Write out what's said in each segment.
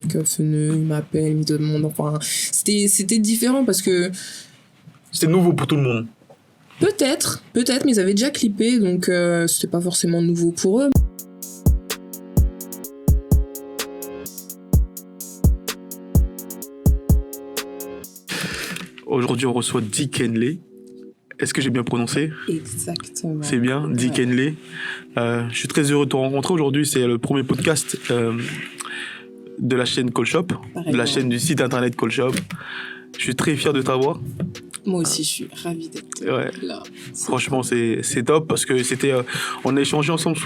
truc feneux, il m'appelle, il me demande, enfin, c'était différent parce que... C'était nouveau pour tout le monde. Peut-être, mais ils avaient déjà clippé, donc c'était pas forcément nouveau pour eux. Aujourd'hui, on reçoit Dick Henley. Est-ce que j'ai bien prononcé ? Exactement. C'est bien, Dick Henley. Je suis très heureux de te rencontrer aujourd'hui. C'est le premier podcast de la chaîne Call Shop, de la chaîne du site internet Call Shop. Je suis très fier de t'avoir. Moi aussi, je suis ravie d'être là. Franchement, c'est top parce que c'était... on a échangé ensemble...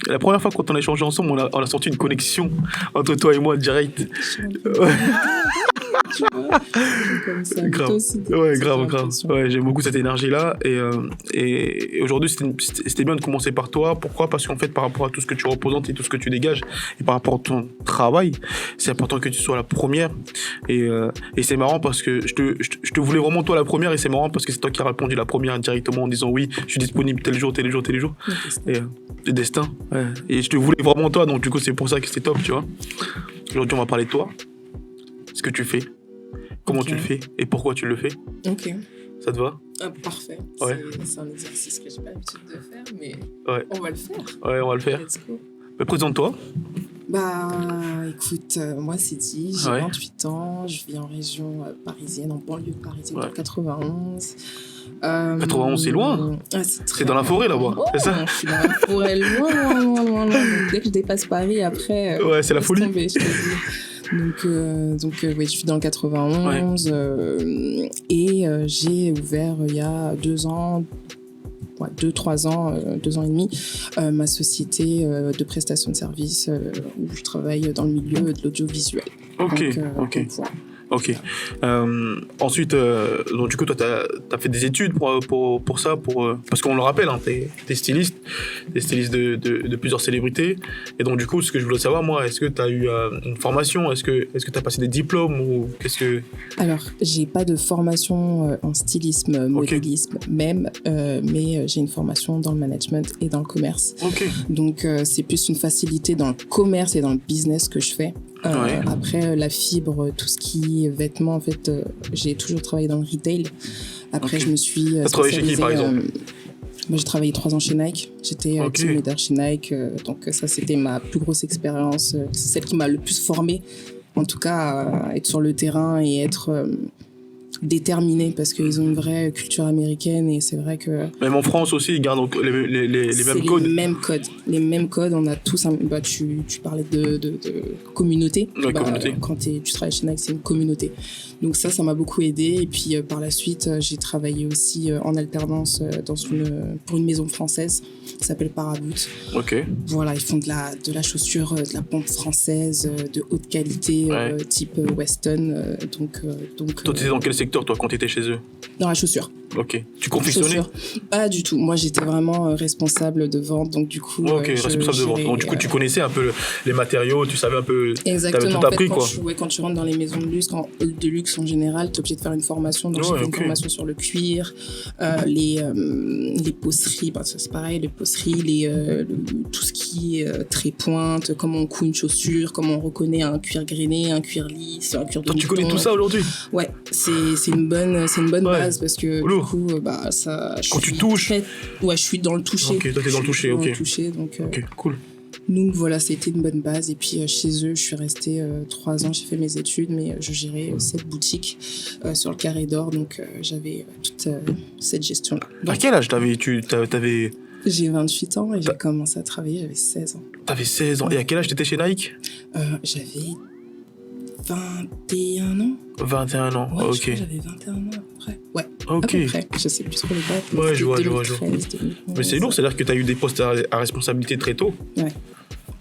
la première fois quand on a échangé ensemble, on a senti une connexion entre toi et moi direct. Tu vois, comme ça. Grave. Aussi, grave. Ouais, j'aime beaucoup cette énergie-là. Et aujourd'hui, c'était bien de commencer par toi. Pourquoi ? Parce qu'en fait, par rapport à tout ce que tu représentes et tout ce que tu dégages, et par rapport à ton travail, c'est important que tu sois la première. Et c'est marrant parce que je te voulais vraiment toi la première. Et c'est marrant parce que c'est toi qui as répondu la première directement en disant oui, je suis disponible tel jour. Le destin. Ouais. Et je te voulais vraiment toi. Donc du coup, c'est pour ça que c'est top, tu vois. Aujourd'hui, on va parler de toi. Ce que tu fais. Comment tu le fais et pourquoi tu le fais. Ok. Ça te va ? Parfait. Ouais. C'est un exercice que j'ai pas l'habitude de faire, mais on va le faire. Ouais, on va le faire. Let's go. Mais présente-toi. Écoute, moi c'est dit, j'ai 28 ans, je vis en région parisienne, en banlieue parisienne, dans 91. 91, c'est loin. C'est dans la forêt là-bas, c'est ça ? Je suis dans la forêt, loin. Donc, dès que je dépasse Paris, après... c'est la folie. Tomber, je te dis. Donc je suis dans le 91 et j'ai ouvert il y a 2 ans, 2-3 ans, 2 ans et demi, ma société de prestation de services où je travaille dans le milieu de l'audiovisuel. Ok. Ok. Ensuite, donc du coup, toi, t'as fait des études pour ça, parce qu'on le rappelle, hein, t'es styliste de plusieurs célébrités. Et donc, du coup, ce que je voulais savoir, moi, est-ce que t'as eu une formation ? Est-ce que t'as passé des diplômes ou qu'est-ce que... Alors, j'ai pas de formation en stylisme, modélisme même, mais j'ai une formation dans le management et dans le commerce. Donc, c'est plus une facilité dans le commerce et dans le business que je fais. Après, la fibre, tout ce qui est vêtements, en fait, j'ai toujours travaillé dans le retail. Après, je me suis spécialisée... T'as travaillé chez qui, par exemple ? Moi, j'ai travaillé 3 ans chez Nike. J'étais team leader chez Nike. Donc, ça, c'était ma plus grosse expérience. C'est celle qui m'a le plus formée, en tout cas, à être sur le terrain et être... déterminés parce qu'ils ont une vraie culture américaine et c'est vrai que... Même en France aussi, ils gardent les mêmes codes. Les mêmes codes, on a tous... tu parlais de communauté. Communauté. Quand tu travailles chez Nike, c'est une communauté. Donc ça m'a beaucoup aidé. Et puis par la suite, j'ai travaillé aussi en alternance pour une maison française qui s'appelle Paraboot. Voilà, ils font de la chaussure, de la pompe française, de haute qualité, type Weston. Donc, toi, tu étais dans quel secteur, toi, quand tu étais chez eux ? Dans la chaussure. Ok. Tu confectionnais ? Pas du tout. Moi, j'étais vraiment responsable de vente, donc du coup... responsable de vente. Donc du coup, tu connaissais un peu les matériaux, tu savais un peu... Exactement. T'avais tout appris, quoi. Quand tu rentres dans les maisons de luxe en général, t'es obligé de faire une formation. Donc j'ai fait une formation sur le cuir, les peausseries, c'est pareil, les peausseries, tout ce qui est trait-pointe, comment on coud une chaussure, comment on reconnaît un cuir grainé, un cuir lisse, un cuir de mouton. Tu connais tout ça aujourd'hui ? Ouais, c'est une bonne base parce que du coup, ça... Quand tu touches ? Ouais, je suis dans le toucher. Ok, toi t'es dans le toucher, ok. Dans le toucher, donc... Ok, cool. Donc voilà, c'était une bonne base. Et puis chez eux, je suis restée 3 ans, j'ai fait mes études, mais je gérais cette boutique sur le Carré d'Or. Donc j'avais toute cette gestion-là. Donc, à quel âge t'avais... J'ai 28 ans et j'ai commencé à travailler, j'avais 16 ans. T'avais 16 ans. Et à quel âge t'étais chez Nike ? J'avais 21 ans. 21 ans, ouais, ok. Je crois que j'avais 21 ans à peu près. Ouais, ok. À peu près. Je sais plus trop les dates. Ouais, je vois. 2013, Mais c'est lourd, c'est-à-dire que t'as eu des postes à responsabilité très tôt. Ouais.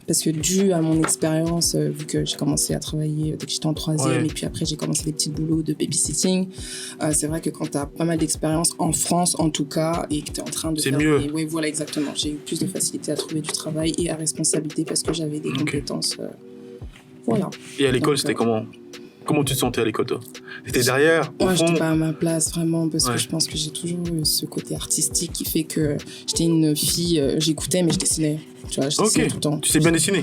Parce que dû à mon expérience, vu que j'ai commencé à travailler dès que j'étais en 3e, et puis après j'ai commencé des petits boulots de babysitting, c'est vrai que quand tu as pas mal d'expérience, en France en tout cas, et que tu es en train de c'est faire... mieux. Oui, voilà, exactement. J'ai eu plus de facilité à trouver du travail et à responsabilité parce que j'avais des compétences. Voilà. Et à l'école, c'était comment tu te sentais à l'école, toi ? T'étais derrière, au fond ? Moi, j'étais pas à ma place, vraiment, parce que je pense que j'ai toujours eu ce côté artistique qui fait que j'étais une fille, j'écoutais, mais je dessinais. Tu vois, je dessinais tout le temps. Tu sais bien dessiner ?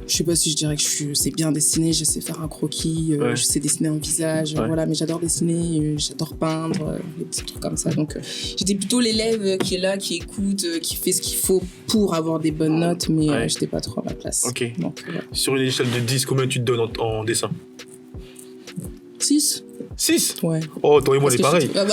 Je sais pas si je dirais que je sais bien dessiner, je sais faire un croquis, je sais dessiner un visage, voilà, mais j'adore dessiner, j'adore peindre, des petits trucs comme ça. Donc, j'étais plutôt l'élève qui est là, qui écoute, qui fait ce qu'il faut pour avoir des bonnes notes, mais j'étais pas trop à ma place. Ok. Donc, sur une échelle de 10, combien tu te donnes en dessin? 6. 6? Ouais. Oh, toi et moi, on est pareil. Toi et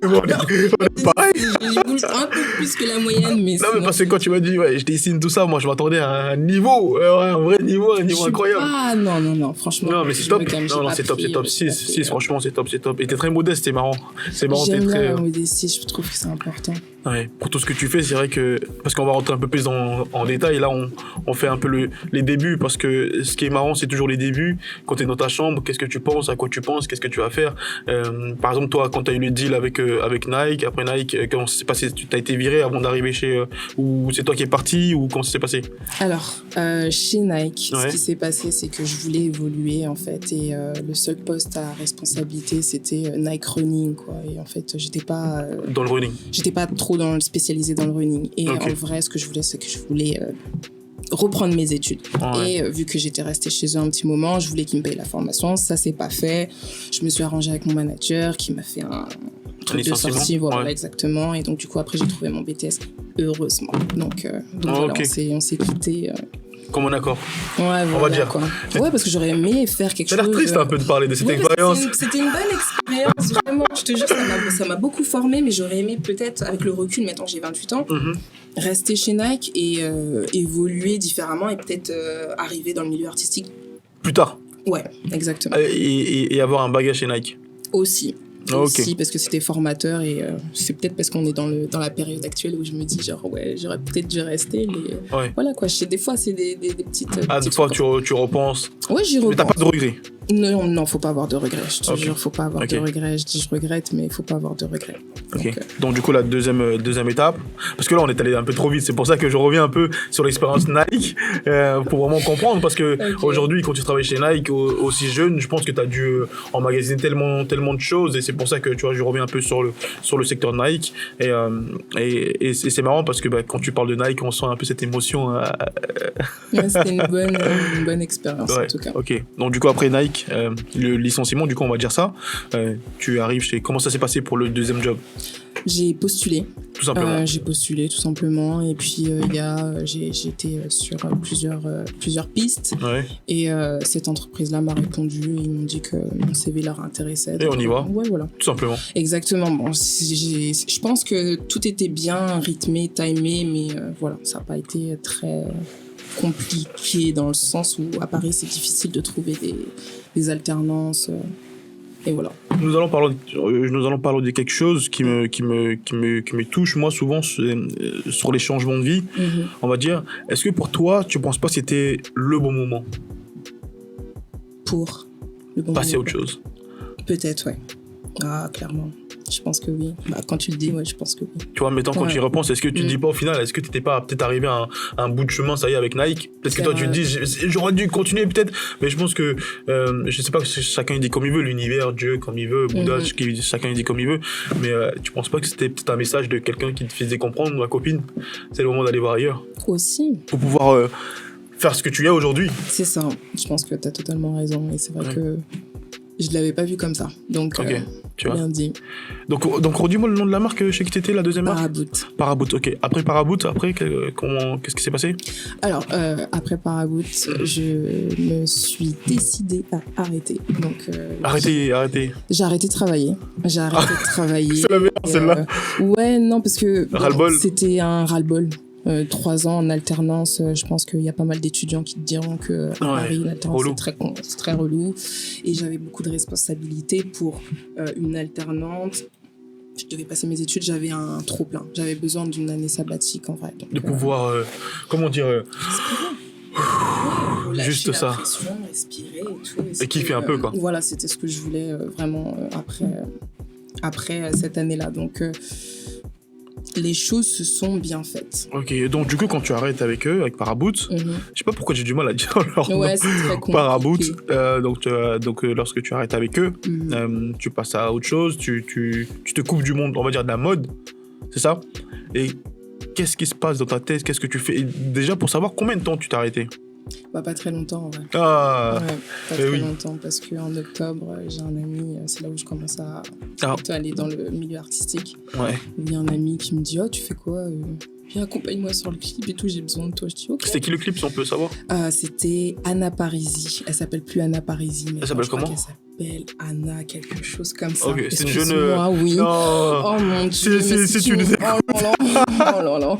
moi, on est pareil. J'ai voulu un peu plus que la moyenne, mais... Non, mais parce que quand tu m'as dit, je dessine tout ça, moi, je m'attendais à un niveau, un vrai niveau, incroyable. Ah, non, franchement. Non, mais c'est top. Non, c'est top. 6, franchement, c'est top. Et t'es très modeste, c'est marrant. J'aime bien la modestie, je trouve que c'est important. Ouais, pour tout ce que tu fais, c'est vrai que... Parce qu'on va rentrer un peu plus en détail, là, on fait un peu les débuts, parce que ce qui est marrant, c'est toujours les débuts. Quand t'es dans ta chambre, qu'est-ce que tu penses, à quoi tu penses, qu'est-ce que tu vas faire. Par exemple, toi, quand t'as eu le deal avec Nike, après Nike, comment ça s'est passé? Tu t'as été viré avant d'arriver chez... ou c'est toi qui es parti, ou comment ça s'est passé? Alors, chez Nike, ce qui s'est passé, c'est que je voulais évoluer, en fait, et le seul poste à responsabilité, c'était Nike Running, quoi. Et en fait, j'étais pas... dans le running? J'étais pas trop spécialisée dans le running. Et en vrai, ce que je voulais, c'est que je voulais reprendre mes études. Et vu que j'étais restée chez eux un petit moment, je voulais qu'ils me payent la formation. Ça s'est pas fait. Je me suis arrangée avec mon manager qui m'a fait un truc de sortie. Voilà, exactement. Et donc, du coup, après, j'ai trouvé mon BTS, heureusement. Donc voilà, on s'est quittés. Comme un accord. Ouais, on va dire. Quoi. Ouais, parce que j'aurais aimé faire quelque chose. Ça a l'air triste un peu de parler de cette expérience. C'était une bonne expérience, vraiment. Je te jure, ça m'a beaucoup formée, mais j'aurais aimé peut-être, avec le recul, maintenant j'ai 28 ans, rester chez Nike et évoluer différemment et peut-être arriver dans le milieu artistique. Plus tard. Ouais, exactement. Et avoir un bagage chez Nike. Aussi, parce que c'était formateur et c'est peut-être parce qu'on est dans la période actuelle où je me dis genre j'aurais peut-être dû rester, mais voilà quoi, des fois c'est des petites... des fois tu repenses. Ouais, j'y repense. Mais t'as pas de regrets? Non, faut pas avoir de regrets, je te jure, faut pas avoir de regrets. Je dis je regrette, mais faut pas avoir de regrets. Donc du coup, la deuxième étape, parce que là on est allé un peu trop vite, c'est pour ça que je reviens un peu sur l'expérience Nike, pour vraiment comprendre, parce que aujourd'hui, quand tu travailles chez Nike, aussi jeune, je pense que tu as dû emmagasiner tellement de choses, et c'est pour ça que tu vois, je reviens un peu sur le secteur Nike, et c'est marrant parce que quand tu parles de Nike, on sent un peu cette émotion. C'était une bonne expérience en tout cas. Ok, donc du coup après Nike, le licenciement, du coup on va dire ça, tu arrives chez... Comment ça s'est passé pour le deuxième job? J'ai postulé. Tout simplement. J'ai postulé tout simplement, et puis j'ai été sur plusieurs pistes, et cette entreprise-là m'a répondu et ils m'ont dit que mon CV leur intéressait. Et on y va. Ouais, voilà. Tout simplement. Exactement. Bon, je pense que tout était bien rythmé, timé, mais voilà, ça n'a pas été très compliqué dans le sens où à Paris c'est difficile de trouver des alternances. Et voilà. Nous allons parler de quelque chose qui me touche, moi, souvent, sur les changements de vie, on va dire. Est-ce que pour toi, tu ne penses pas que c'était le bon moment pour le bon passer moment. À autre chose? Peut-être, ouais. Ah, clairement. Je pense que oui. Quand tu le dis, je pense que oui. Tu vois, mettons, quand tu y repenses, est-ce que tu te dis pas au final, est-ce que tu n'étais pas peut-être arrivé à un bout de chemin, ça y est, avec Nike? Peut-être que toi, tu te dis, j'aurais dû continuer peut-être, mais je pense que, je sais pas, chacun il dit comme il veut, l'univers, Dieu comme il veut, Bouddha, chacun il dit comme il veut, mais tu penses pas que c'était peut-être un message de quelqu'un qui te faisait comprendre, ma copine, c'est le moment d'aller voir ailleurs? Aussi. Pour pouvoir faire ce que tu es aujourd'hui. C'est ça. Je pense que tu as totalement raison, et c'est vrai que je l'avais pas vu comme ça. Donc, tu vois. Bien dit. Donc redis-moi le nom de la marque chez qui t'étais, la deuxième marque? Paraboot. Paraboot, ok. Après Paraboot, qu'est-ce qui s'est passé? Alors, après Paraboot, je me suis décidée à arrêter. Donc, Arrêter. J'ai arrêté de travailler. C'est la merde, celle-là. Ouais, non, parce que ras-le-bol. C'était un ras-le-bol. 3 ans en alternance, je pense qu'il y a pas mal d'étudiants qui te diront que à Paris, l'alternance c'est très relou. Et j'avais beaucoup de responsabilités pour une alternante. Je devais passer mes études, j'avais un trop plein. J'avais besoin d'une année sabbatique en vrai. Donc, de pouvoir, comment dire, juste ça. Pression, respirer et tout. Et kiffer un peu, quoi. Voilà, c'était ce que je voulais vraiment après cette année-là. Donc, les choses se sont bien faites. Ok, donc du coup, quand tu arrêtes avec eux, avec Paraboot, je sais pas pourquoi j'ai du mal à dire leur nom. Ouais, c'est très compliqué. Paraboot, donc lorsque tu arrêtes avec eux, tu passes à autre chose, tu te coupes du monde, on va dire de la mode, c'est ça? Et qu'est-ce qui se passe dans ta tête? Qu'est-ce que tu fais? Et déjà, pour savoir combien de temps tu t'es arrêté? Bah, pas très longtemps, en vrai. Ah, ouais, pas très longtemps, parce qu'en octobre, j'ai un ami, c'est là où je commence à aller dans le milieu artistique. Ouais. Il y a un ami qui me dit, oh, tu fais quoi? Viens, accompagne-moi sur le clip et tout, j'ai besoin de toi. Je dis, ok. C'était qui le clip, si on peut savoir? C'était Anna Parisi. Elle s'appelle plus Anna Parisi, mais elle s'appelle comment? Elle s'appelle Anna, quelque chose comme ça. Ok, c'est une jeune. Oui. Non. Oh mon Dieu. C'est une. Oh là là.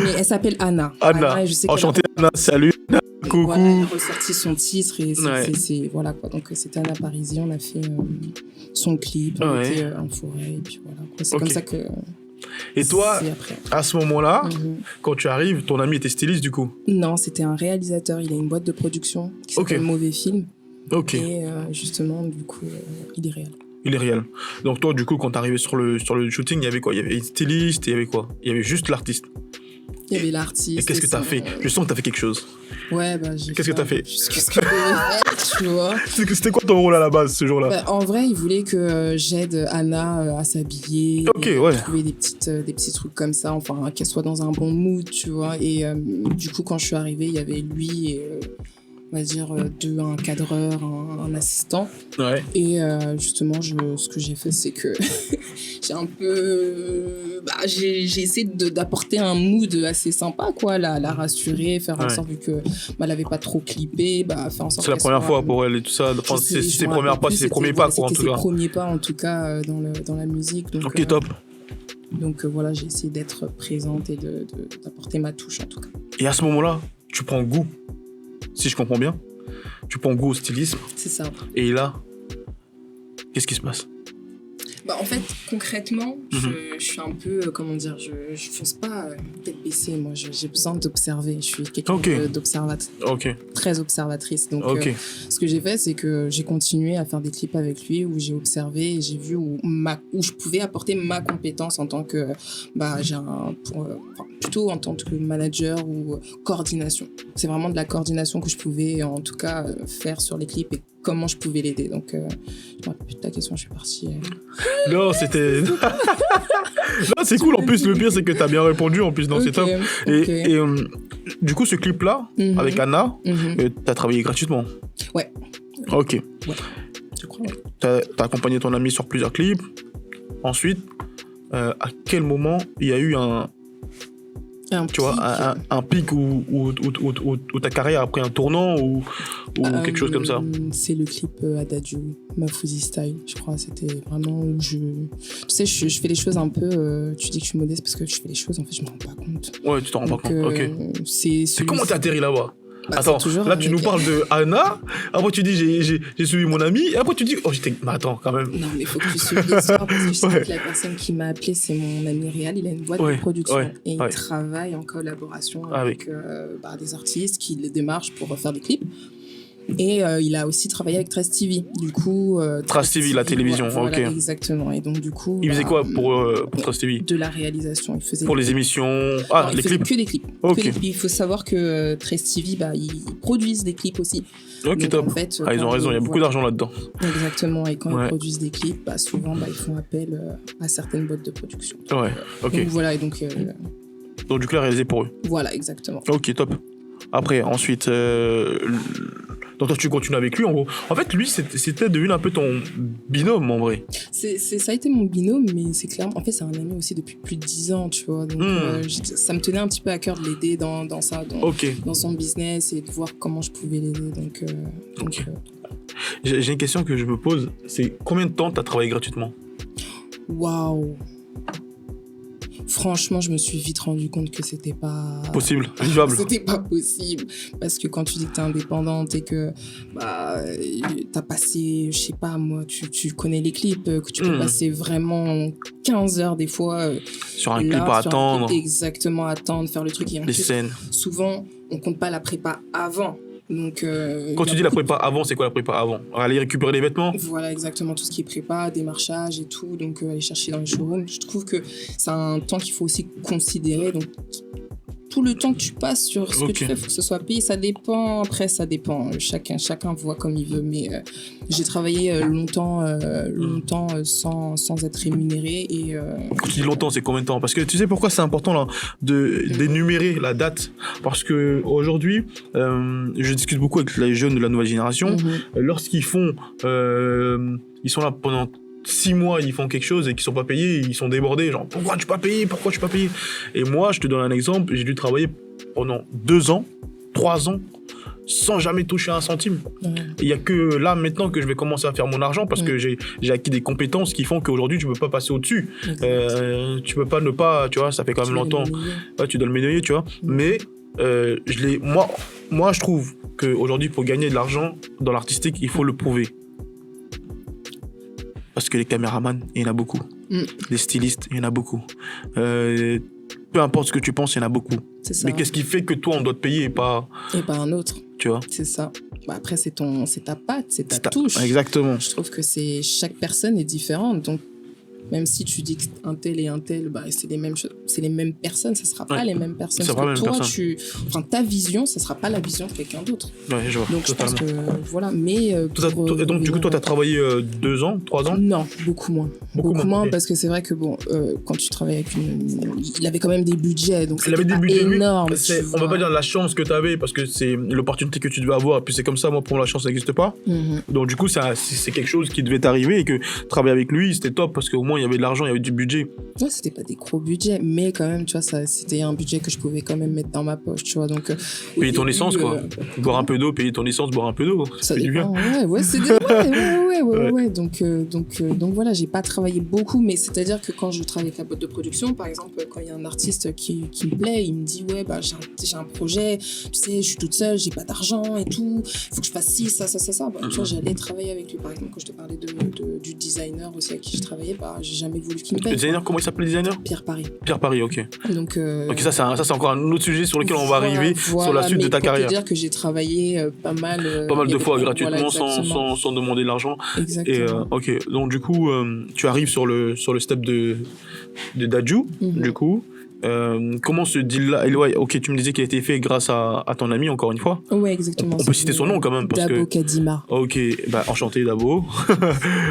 Mais elle s'appelle Anna. Anna. Je sais enchantée, Anna. Salut. Coucou. Voilà, elle a ressorti son titre et c'est voilà quoi. Donc c'était Anna Parisi. On a fait son clip. On était en forêt et puis voilà. C'est comme ça que. Et toi, à ce moment-là, quand tu arrives, ton ami était styliste du coup? Non, c'était un réalisateur. Il a une boîte de production qui s'appelle Mauvais Film. Ok. Et justement, du coup, il est réel. Il est réel. Donc toi, du coup, quand t'arrivais sur le shooting, il y avait quoi? Il y avait une styliste, il y avait quoi? Il y avait juste l'artiste. Il y avait l'artiste. Et qu'est-ce que t'as fait? Je sens que t'as fait quelque chose. Ouais, bah j'ai. Qu'est-ce que t'as fait? Qu'est-ce que je devais faire, tu vois? C'était quoi ton rôle à la base ce jour-là? Bah, en vrai, il voulait que j'aide Anna à s'habiller, trouver des petits trucs comme ça, enfin qu'elle soit dans un bon mood, tu vois. Et du coup, quand je suis arrivée, il y avait lui et on va dire un cadreur, un assistant. Ouais. Et justement, ce que j'ai fait, c'est que j'ai un peu, j'ai essayé d'apporter un mood assez sympa, quoi, la rassurer, faire en sorte vu que elle avait pas trop clippé, faire en sorte. C'est la première fois pour elle et tout ça. Enfin, c'est ses premiers pas, c'est ses premiers pas, quoi, en tout cas. C'est ses premiers pas, en tout cas, dans la musique. Donc, ok, top. Donc voilà, j'ai essayé d'être présente et d'apporter ma touche, en tout cas. Et à ce moment-là, tu prends goût. Si je comprends bien, tu prends goût au stylisme. C'est ça. Et là, qu'est-ce qui se passe? En fait, concrètement, je suis un peu, comment dire, je fonce pas tête baissée. Moi, j'ai besoin d'observer. Je suis quelqu'un d'observatrice, très observatrice. Donc, ce que j'ai fait, c'est que j'ai continué à faire des clips avec lui où j'ai observé et j'ai vu où je pouvais apporter ma compétence en tant que, plutôt en tant que manager ou coordination. C'est vraiment de la coordination que je pouvais, en tout cas, faire sur les clips et comment je pouvais l'aider. Donc, je me rappelle plus de ta question, je suis partie. Non, c'était. Non, c'est cool. En plus, le pire, c'est que tu as bien répondu. En plus, non, c'est top. Et du coup, ce clip-là, avec Anna, tu as travaillé gratuitement? Ouais. Ok. Ouais, je crois. Ouais. Tu as accompagné ton ami sur plusieurs clips. Ensuite, à quel moment il y a eu un pic où ta carrière a pris un tournant ou quelque chose comme ça? C'est le clip Adagio, Mafuzi Style, je crois. C'était vraiment où tu sais, je fais les choses un peu. Tu dis que je suis modeste parce que je fais les choses, en fait, je me rends pas compte. Ouais, tu t'en rends pas compte. Ok. C'est comment t'es atterri là-bas? Attends, là tu nous parles de Anna, après tu dis j'ai suivi mon ami, et après tu dis mais attends quand même. Non mais il faut que tu suives l'histoire parce que je sais que la personne qui m'a appelé c'est mon ami réel, il a une boîte de production et il travaille en collaboration avec des artistes qui les démarchent pour faire des clips. Et il a aussi travaillé avec Trace TV. Du coup, Trace TV, la télévision, voilà, exactement. Et donc du coup, il faisait quoi pour Trace TV? De la réalisation. Il faisait pour les émissions. Les clips. Que des clips. Okay. Il faut savoir que Trace TV, ils produisent des clips aussi. Ok, donc, top. En fait, ils ont raison. Il y a beaucoup d'argent là-dedans. Exactement. Et quand ils produisent des clips, souvent ils font appel à certaines boîtes de production. Donc, ok. Donc voilà. Et donc. Donc du coup, il a réalisé pour eux. Voilà, exactement. Ok, top. Après, ensuite, donc toi, tu continues avec lui, en gros. En fait, lui, c'était devenu un peu ton binôme, en vrai. Ça a été mon binôme, mais c'est clair. En fait, c'est un ami aussi depuis plus de 10 ans, tu vois. Donc, ça me tenait un petit peu à cœur de l'aider dans son business et de voir comment je pouvais l'aider. Donc, J'ai une question que je me pose. C'est combien de temps tu as travaillé gratuitement? Waouh! Franchement, je me suis vite rendu compte que c'était pas possible, vivable. C'était pas possible parce que quand tu dis que t'es indépendante et que t'as passé, je sais pas moi, tu connais les clips, que tu peux passer vraiment 15 heures des fois sur un clip à attendre. Exactement, attendre, faire le truc. Et en les scènes. Souvent, on compte pas la prépa avant. Donc, quand tu dis la prépa avant, c'est quoi la prépa avant? Aller récupérer les vêtements? Voilà, exactement, tout ce qui est prépa, démarchage et tout, donc aller chercher dans les showrooms. Je trouve que c'est un temps qu'il faut aussi considérer. Donc, tout le temps que tu passes sur ce que tu fais, il faut que ce soit payé. Ça dépend. Après, ça dépend. Chacun voit comme il veut. Mais j'ai travaillé longtemps sans être rémunéré. Et, Quand tu dis longtemps, c'est combien de temps? Parce que tu sais pourquoi c'est important là, d'énumérer la date? Parce que aujourd'hui, je discute beaucoup avec les jeunes de la nouvelle génération. Lorsqu'ils font... ils sont là pendant 6 mois, ils font quelque chose et qu'ils sont pas payés, ils sont débordés, genre pourquoi tu pas payé, et moi je te donne un exemple, j'ai dû travailler pendant 2 ans, 3 ans sans jamais toucher un centime. Il y a que là maintenant que je vais commencer à faire mon argent parce que j'ai acquis des compétences qui font qu'aujourd'hui tu peux pas passer au-dessus. Tu peux pas ne pas, tu vois, ça fait quand même longtemps. Ouais, tu dois le médailler, tu vois. Mais moi je trouve qu'aujourd'hui pour gagner de l'argent dans l'artistique, il faut le prouver. Parce que les caméramans, il y en a beaucoup. Les stylistes, il y en a beaucoup. Peu importe ce que tu penses, il y en a beaucoup. C'est ça. Mais qu'est-ce qui fait que toi, on doit te payer et pas un autre? Tu vois? C'est ça. Bah après, c'est ta patte, c'est ta touche. Exactement. Je trouve que chaque personne est différente. Donc, même si tu dis qu'un tel et un tel, bah, c'est les mêmes choses, c'est les mêmes personnes, ça sera pas les mêmes personnes. Ça parce que toi, ta vision, ça sera pas la vision de quelqu'un d'autre. Ouais, je vois. Donc, totalement. Je pense que, voilà, mais... donc, du coup, toi, t'as travaillé 2 ans, 3 ans? Non, beaucoup moins. Beaucoup moins, parce que c'est vrai que, bon, quand tu travailles avec il avait quand même des budgets, donc c'est énorme. On va pas dire la chance que t'avais, parce que c'est l'opportunité que tu devais avoir, et puis c'est comme ça, moi, pour moi, la chance, ça n'existe pas. Donc, du coup, c'est quelque chose qui devait t'arriver, et que travailler avec lui, c'était top, parce qu'au moins, il y avait de l'argent, il y avait du budget. Ouais, c'était pas des gros budgets, mais quand même, tu vois, c'était un budget que je pouvais quand même mettre dans ma poche, tu vois. Donc, payer ton essence, quoi. Boire un peu d'eau, payer ton essence, boire un peu d'eau. Ça fait du bien. Ouais. Donc voilà, j'ai pas travaillé beaucoup, mais c'est-à-dire que quand je travaille avec la boîte de production, par exemple, quand il y a un artiste qui me plaît, il me dit, ouais, bah, j'ai un projet, tu sais, je suis toute seule, j'ai pas d'argent et tout, faut que je fasse ci, ça. Bah, tu vois, j'allais travailler avec lui. Par exemple, quand je te parlais du designer aussi avec qui je travaillais, bah, j'ai jamais voulu qu'il me paye. Le designer, comment il s'appelle le designer? Pierre Paris. Pierre Paris, ok. Donc ça, c'est encore un autre sujet sur lequel on va arriver sur la suite de ta carrière. Pour te dire que j'ai travaillé pas mal de fois gratuitement sans demander de l'argent. Exactement. Et ok, donc du coup, tu arrives sur le step de Dadju, du coup. Comment ce deal-là, ouais, ok, tu me disais qu'il a été fait grâce à ton ami, encore une fois. Ouais, exactement. On peut citer son nom quand même. Dabo Kadima. Ok, bah enchanté Dabo.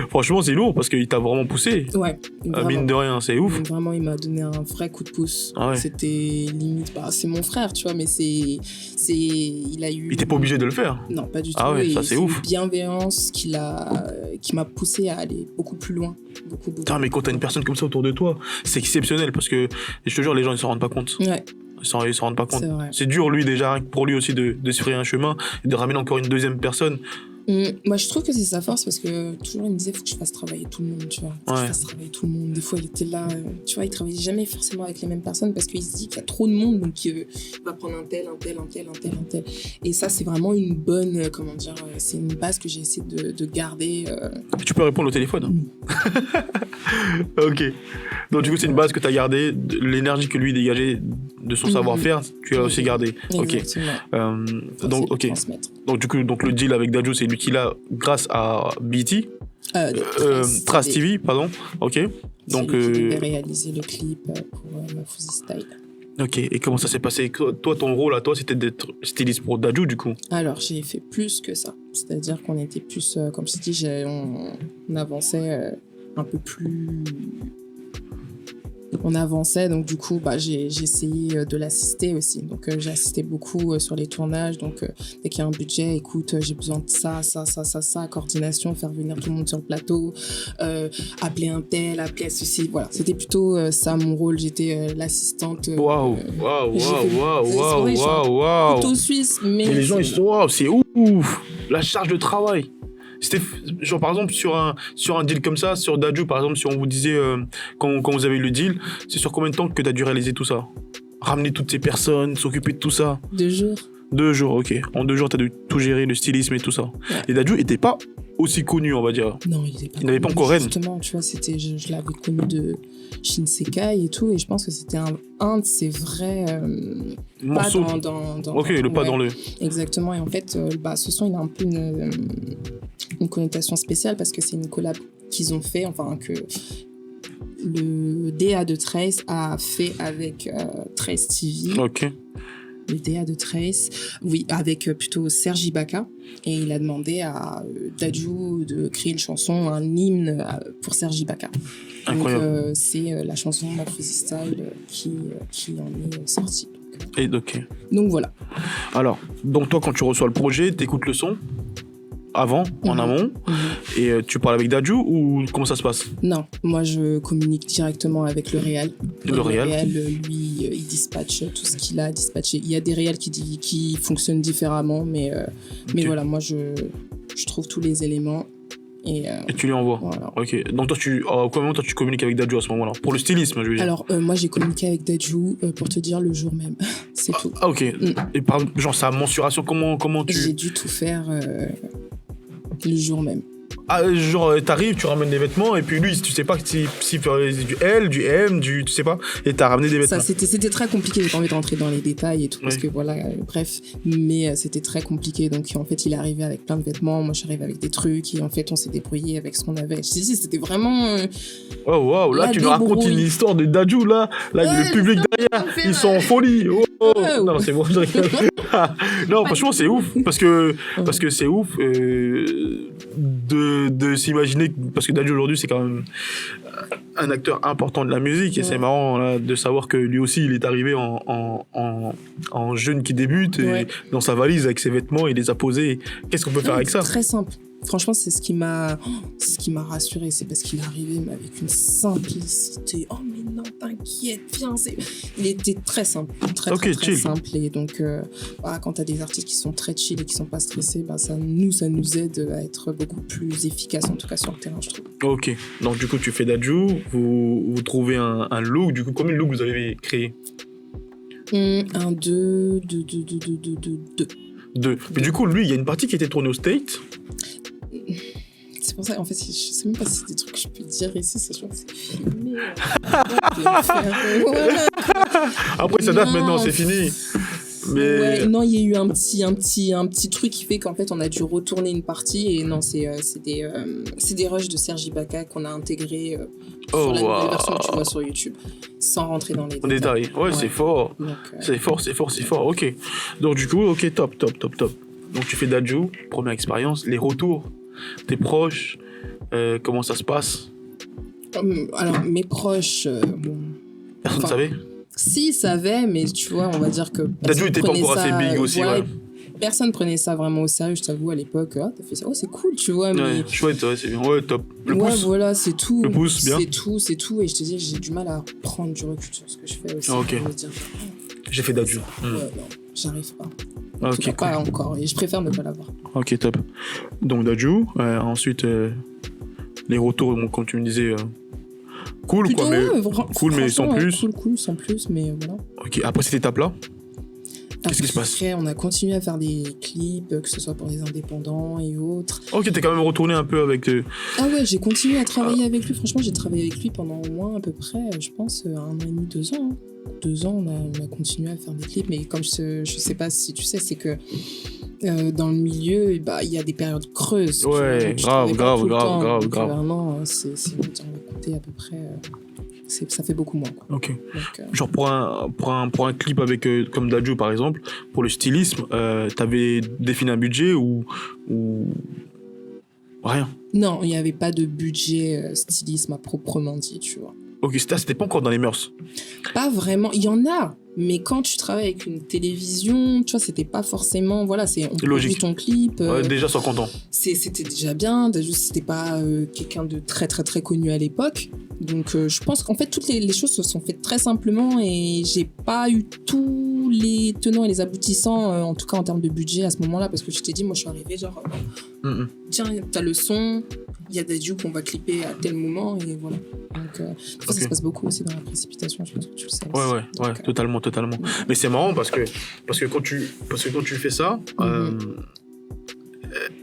Franchement, c'est lourd parce qu'il t'a vraiment poussé. Ouais. Mine de rien, c'est ouf. Vraiment, il m'a donné un vrai coup de pouce. Ah ouais. C'était limite, c'est mon frère, tu vois, mais il a eu... Il était pas obligé de le faire. Non, pas du tout. Ah ouais, ça c'est ouf. Une bienveillance qui m'a poussé à aller beaucoup plus loin. Beaucoup. Putain, mais quand t'as une personne comme ça autour de toi, c'est exceptionnel parce que, je te jure, les gens ils s'en rendent pas compte. Ouais. Ils s'en rendent pas compte. C'est dur, lui, déjà, pour lui aussi, de se frayer un chemin et de ramener encore une deuxième personne. Moi, je trouve que c'est sa force parce que toujours il me disait faut que je fasse travailler tout le monde, tu vois. Faut que je fasse travailler tout le monde. Des fois, il était là, tu vois, il travaillait jamais forcément avec les mêmes personnes parce qu'il se dit qu'il y a trop de monde, donc il va prendre un tel. Et ça, c'est vraiment une bonne, c'est une base que j'ai essayé de garder. Tu peux répondre au téléphone. Ok. Donc, du coup, c'est une base que tu as gardée, l'énergie que lui dégageait de son savoir-faire, tu l'as aussi gardée. Exactement. Donc, ok. Donc, du coup, le deal avec Dadju, c'est lui qui l'a grâce à BT. Trace TV, pardon. Ok. Donc, c'est lui qui devait réaliser le clip pour Mafuzi Style. Ok, et comment ça s'est passé? Toi, ton rôle à toi, c'était d'être styliste pour Dadju, du coup? Alors, j'ai fait plus que ça. C'est-à-dire qu'on était plus, comme je t'ai dit, on avançait un peu plus... On avançait, donc du coup, j'ai essayé de l'assister aussi. Donc, j'ai assisté beaucoup sur les tournages. Donc, dès qu'il y a un budget, écoute, j'ai besoin de ça, coordination, faire venir tout le monde sur le plateau, appeler un tel, appeler ceci. Voilà, c'était plutôt ça mon rôle. J'étais l'assistante. Waouh. Plutôt suisse, mais les gens, ils sont waouh, c'est ouf. La charge de travail. C'était genre par exemple sur un deal comme ça, sur Dadju par exemple, si on vous disait quand vous avez eu le deal, c'est sur combien de temps que tu as dû réaliser tout ça? Ramener toutes ces personnes, s'occuper de tout ça? 2 jours. 2 jours, ok. En 2 jours, tu as dû tout gérer, le stylisme et tout ça. Ouais. Et Dadju était pas aussi connu, on va dire. Non, il n'avait pas encore Rennes. Justement, tu vois, je l'avais connu de Shinsekai et tout, et je pense que c'était un de ses vrais morceaux. Pas dans ok, le pas dans le... Exactement, et en fait, ce son, il a un peu une connotation spéciale parce que c'est une collab qu'ils ont fait, enfin que le DA de Trace a fait avec Trace TV. Ok. Le DA de Trace, oui, avec plutôt Serge Ibaka. Et il a demandé à Dadju de créer une chanson, un hymne pour Serge Ibaka. Incroyable. Donc, c'est la chanson My Freezy Style qui en est sortie. Donc voilà. Alors, donc toi, quand tu reçois le projet, t'écoutes le son avant, en amont, et tu parles avec Dadju ou comment ça se passe? Non, moi je communique directement avec le réal. Le réal, lui, il dispatche tout ce qu'il a dispatché. Il y a des réals qui fonctionnent différemment, mais voilà, moi je trouve tous les éléments. Et tu lui envoies. Voilà. Ok. Donc toi, tu communiques avec Dadju à ce moment-là? Pour le stylisme, je veux dire. Alors, moi, j'ai communiqué avec Dadju pour te dire le jour même. C'est tout. Ah, ok. Et par exemple, genre, sa mensuration, comment tu... J'ai dû tout faire le jour même. Ah, genre, t'arrives, tu ramènes des vêtements, et puis lui, tu sais pas si faire du L, du M, tu sais pas, et t'as ramené des vêtements. Ça, c'était très compliqué, j'ai pas envie de rentrer dans les détails et tout, parce que voilà, bref, mais c'était très compliqué, donc en fait, il est arrivé avec plein de vêtements, moi, je suis arrivée avec des trucs, et en fait, on s'est débrouillé avec ce qu'on avait. Si, c'était vraiment... Oh, waouh, là, tu nous racontes une histoire de Dadju, là, le public derrière, ils sont en folie. Oh. Non, c'est bon, je rigole. Non, franchement, c'est ouf, parce que c'est ouf de s'imaginer, parce que Dadju aujourd'hui c'est quand même un acteur important de la musique, et c'est marrant là, de savoir que lui aussi il est arrivé en jeune qui débute, et dans sa valise avec ses vêtements, il les a posés. Qu'est-ce qu'on peut faire avec ça? Très simple. Franchement, c'est ce qui m'a rassuré, c'est parce qu'il est arrivé mais avec une simplicité. Oh mais non, t'inquiète, viens. Il était très simple, très simple. Et donc, quand t'as des artistes qui sont très chill et qui sont pas stressés, ça nous aide à être beaucoup plus efficace, en tout cas sur le terrain, je trouve. Ok, donc du coup, tu fais Dadju, vous trouvez un look. Du coup, combien de looks vous avez créé? Deux. Mais du coup, lui, il y a une partie qui était tournée au States. C'est pour ça, en fait, je sais même pas si c'est des trucs que je peux dire ici, sachant que c'est filmé. Après, ça date maintenant, c'est fini. Mais... Ouais, non, il y a eu un petit truc qui fait qu'en fait, on a dû retourner une partie, et non, c'est des rushs de Serge Ibaka qu'on a intégrés sur la nouvelle version que tu vois sur YouTube, sans rentrer dans les détails. Ouais, c'est fort. Donc, c'est fort. Ok. Donc, du coup, ok, top. Donc, tu fais Dadju, première expérience, les retours, tes proches, comment ça se passe? Alors, mes proches, personne ne savait? Si, ils savaient, mais tu vois, on va dire que... Dadju était pas encore assez big aussi, ouais. Personne prenait ça vraiment au sérieux, je t'avoue, à l'époque. Ah, t'as fait ça, c'est cool, tu vois. Mais... Ouais, chouette, ouais, c'est bien. Ouais, top. Le pouce. Voilà, c'est tout. Le pouce, bien. C'est tout. Et je te dis, j'ai du mal à prendre du recul sur ce que je fais aussi. Ok. J'ai fait Dadju. Ouais, non, j'arrive pas. Ok, cool. Pas encore, et je préfère ne pas l'avoir. Ok, top. Donc Dadju, ensuite, les retours, comme tu me disais... Cool, plutôt, quoi, mais cool, mais sans plus. Cool, sans plus, mais voilà. Ok, après cette étape-là, qu'est-ce qui se passe? Après, on a continué à faire des clips, que ce soit pour des indépendants et autres. Ok, t'es quand même retourné un peu avec... Ah ouais, j'ai continué à travailler avec lui. Franchement, j'ai travaillé avec lui pendant au moins à peu près, je pense, 1 an et demi, 2 ans. 2 ans, on a continué à faire des clips, mais comme je sais pas si tu sais, c'est que dans le milieu, il y a des périodes creuses. Ouais, grave. Vraiment, c'est on va compter à peu près... ça fait beaucoup moins, quoi. Ok. Donc, genre pour un clip avec comme Dadju par exemple, pour le stylisme, t'avais défini un budget ou rien? Non, il n'y avait pas de budget stylisme à proprement dit, tu vois. Ok, c'était pas encore dans les mœurs? Pas vraiment, il y en a, mais quand tu travailles avec une télévision, tu vois, c'était pas forcément, voilà, on produit ton clip. Déjà, sois content. C'était déjà bien, c'était pas quelqu'un de très très très connu à l'époque, donc je pense qu'en fait toutes les choses se sont faites très simplement, et j'ai pas eu tous les tenants et les aboutissants, en tout cas en termes de budget à ce moment-là, parce que je t'ai dit, moi je suis arrivée genre, tiens, t'as le son, il y a Dadju qu'on va clipper à tel moment, et voilà. Donc, ça se passe beaucoup aussi dans la précipitation, je pense que tu le sais. Ouais, totalement. Mais c'est marrant parce que quand tu fais ça,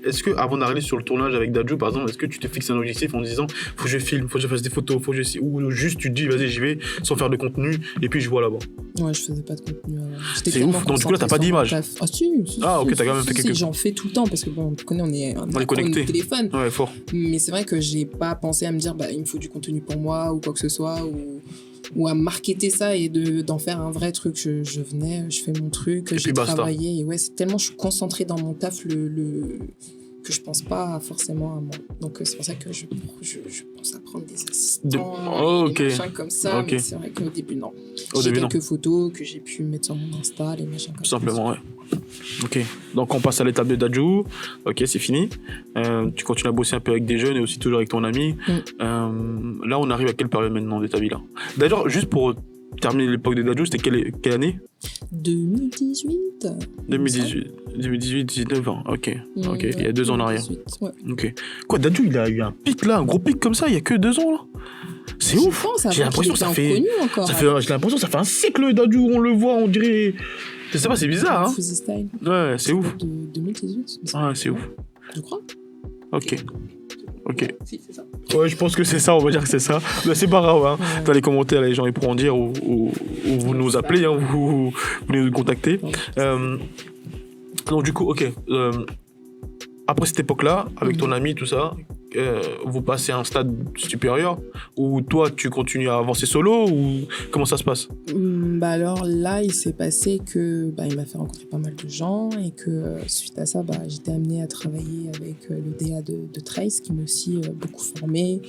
est-ce que avant d'arriver sur le tournage avec Dadju, par exemple, est-ce que tu te fixes un objectif en disant faut que je filme, faut que je fasse des photos, faut que je... Ou juste tu te dis vas-y j'y vais sans faire de contenu et puis je vois là-bas. Ouais, je faisais pas de contenu. C'est ouf, donc du coup là t'as pas d'image. Ah si. Ok, t'as quand même fait quelque chose. J'en fais tout le temps parce que bon, tu connais, on est connecté. Téléphone. Ouais, fort. Mais c'est vrai que j'ai pas pensé à me dire il me faut du contenu pour moi ou quoi que ce soit ou à marketer ça et d'en faire un vrai truc. Je venais, je fais mon truc, j'ai travaillé et ouais, c'est tellement je suis concentrée dans mon taf que je pense pas forcément à moi. Donc c'est pour ça que je pense à prendre des assistants, des machins comme ça, mais c'est vrai qu'au début non. J'ai quelques photos que j'ai pu mettre sur mon Insta, les machins comme ça. Tout simplement, ouais. Ok, donc on passe à l'étape de Dadju. Ok, c'est fini. Tu continues à bosser un peu avec des jeunes et aussi toujours avec ton ami. Là, on arrive à quelle période maintenant de ta vie là? D'ailleurs, juste pour terminer l'époque de Dadju, c'était quelle année? 2018. 2018, 19 ans, ok. Il y a 2 ans en arrière. 2018, ouais. Ok. Quoi, Dadju, il a eu un pic là, un gros pic comme ça, il y a que 2 ans là? C'est ouf. J'ai l'impression que ça fait un siècle Dadju, on le voit, on dirait. Je sais pas, c'est bizarre, hein. Style. Ouais, c'est ouf. De 2018. Ouais, c'est ouf. Je crois. Ok. Si, c'est ça. Ouais, je pense que c'est ça, on va dire que c'est ça. Mais c'est pas grave, hein. Dans les commentaires, les gens ils pourront dire ou vous nous appelez, hein, vous nous contacter. Donc du coup, ok. Après cette époque-là, avec ton ami, tout ça, vous passez à un stade supérieur où toi, tu continues à avancer solo ou comment ça se passe? Alors là, il s'est passé que il m'a fait rencontrer pas mal de gens et que suite à ça, j'étais amenée à travailler avec le DA de Trace qui m'a aussi beaucoup formée.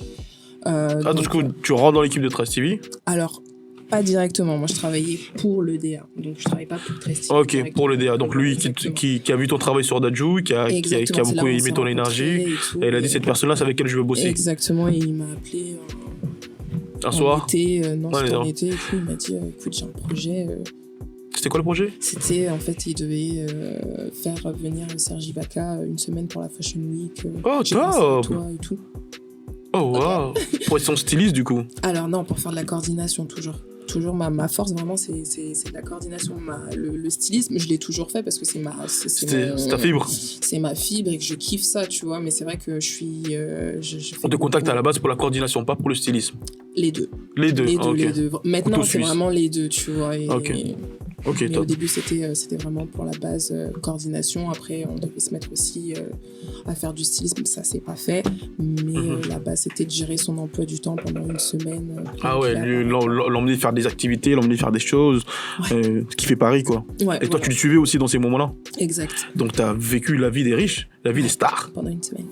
Donc du coup, tu rentres dans l'équipe de Trace TV? Alors, pas directement. Moi, je travaillais pour le DA. Donc, je travaillais pas pour Trace TV. Ok, pour le DA. Donc, lui qui a vu ton travail sur Dadju, qui a beaucoup aimé ton énergie. Et il a dit, cette personne-là, c'est avec elle je veux bosser. Exactement. Et il m'a appelé un soir. C'était en été. Et puis, il m'a dit, écoute, j'ai un projet. C'était quoi le projet? C'était, en fait, il devait faire venir Serge Ibaka une semaine pour la Fashion Week. Oh, top! Toi et tout. Oh, wow! Pour être son styliste, du coup? Alors, non, pour faire de la coordination, toujours. Toujours ma force vraiment c'est la coordination, le stylisme je l'ai toujours fait parce que c'est ta fibre, c'est ma fibre et que je kiffe ça, tu vois, mais c'est vrai que je suis on te contacte à la base pour la coordination, pas pour le stylisme? Les deux maintenant c'est vraiment les deux, tu vois, mais au début c'était vraiment pour la base coordination. Après on devait se mettre aussi à faire du stylisme, ça c'est pas fait, mais la base c'était de gérer son emploi du temps pendant une semaine. L'emmener faire des activités, l'emmener faire des choses, ce qui fait Paris quoi. Et toi tu le suivais aussi dans ces moments-là? Exact. Donc t'as vécu la vie des riches, la vie des stars pendant une semaine.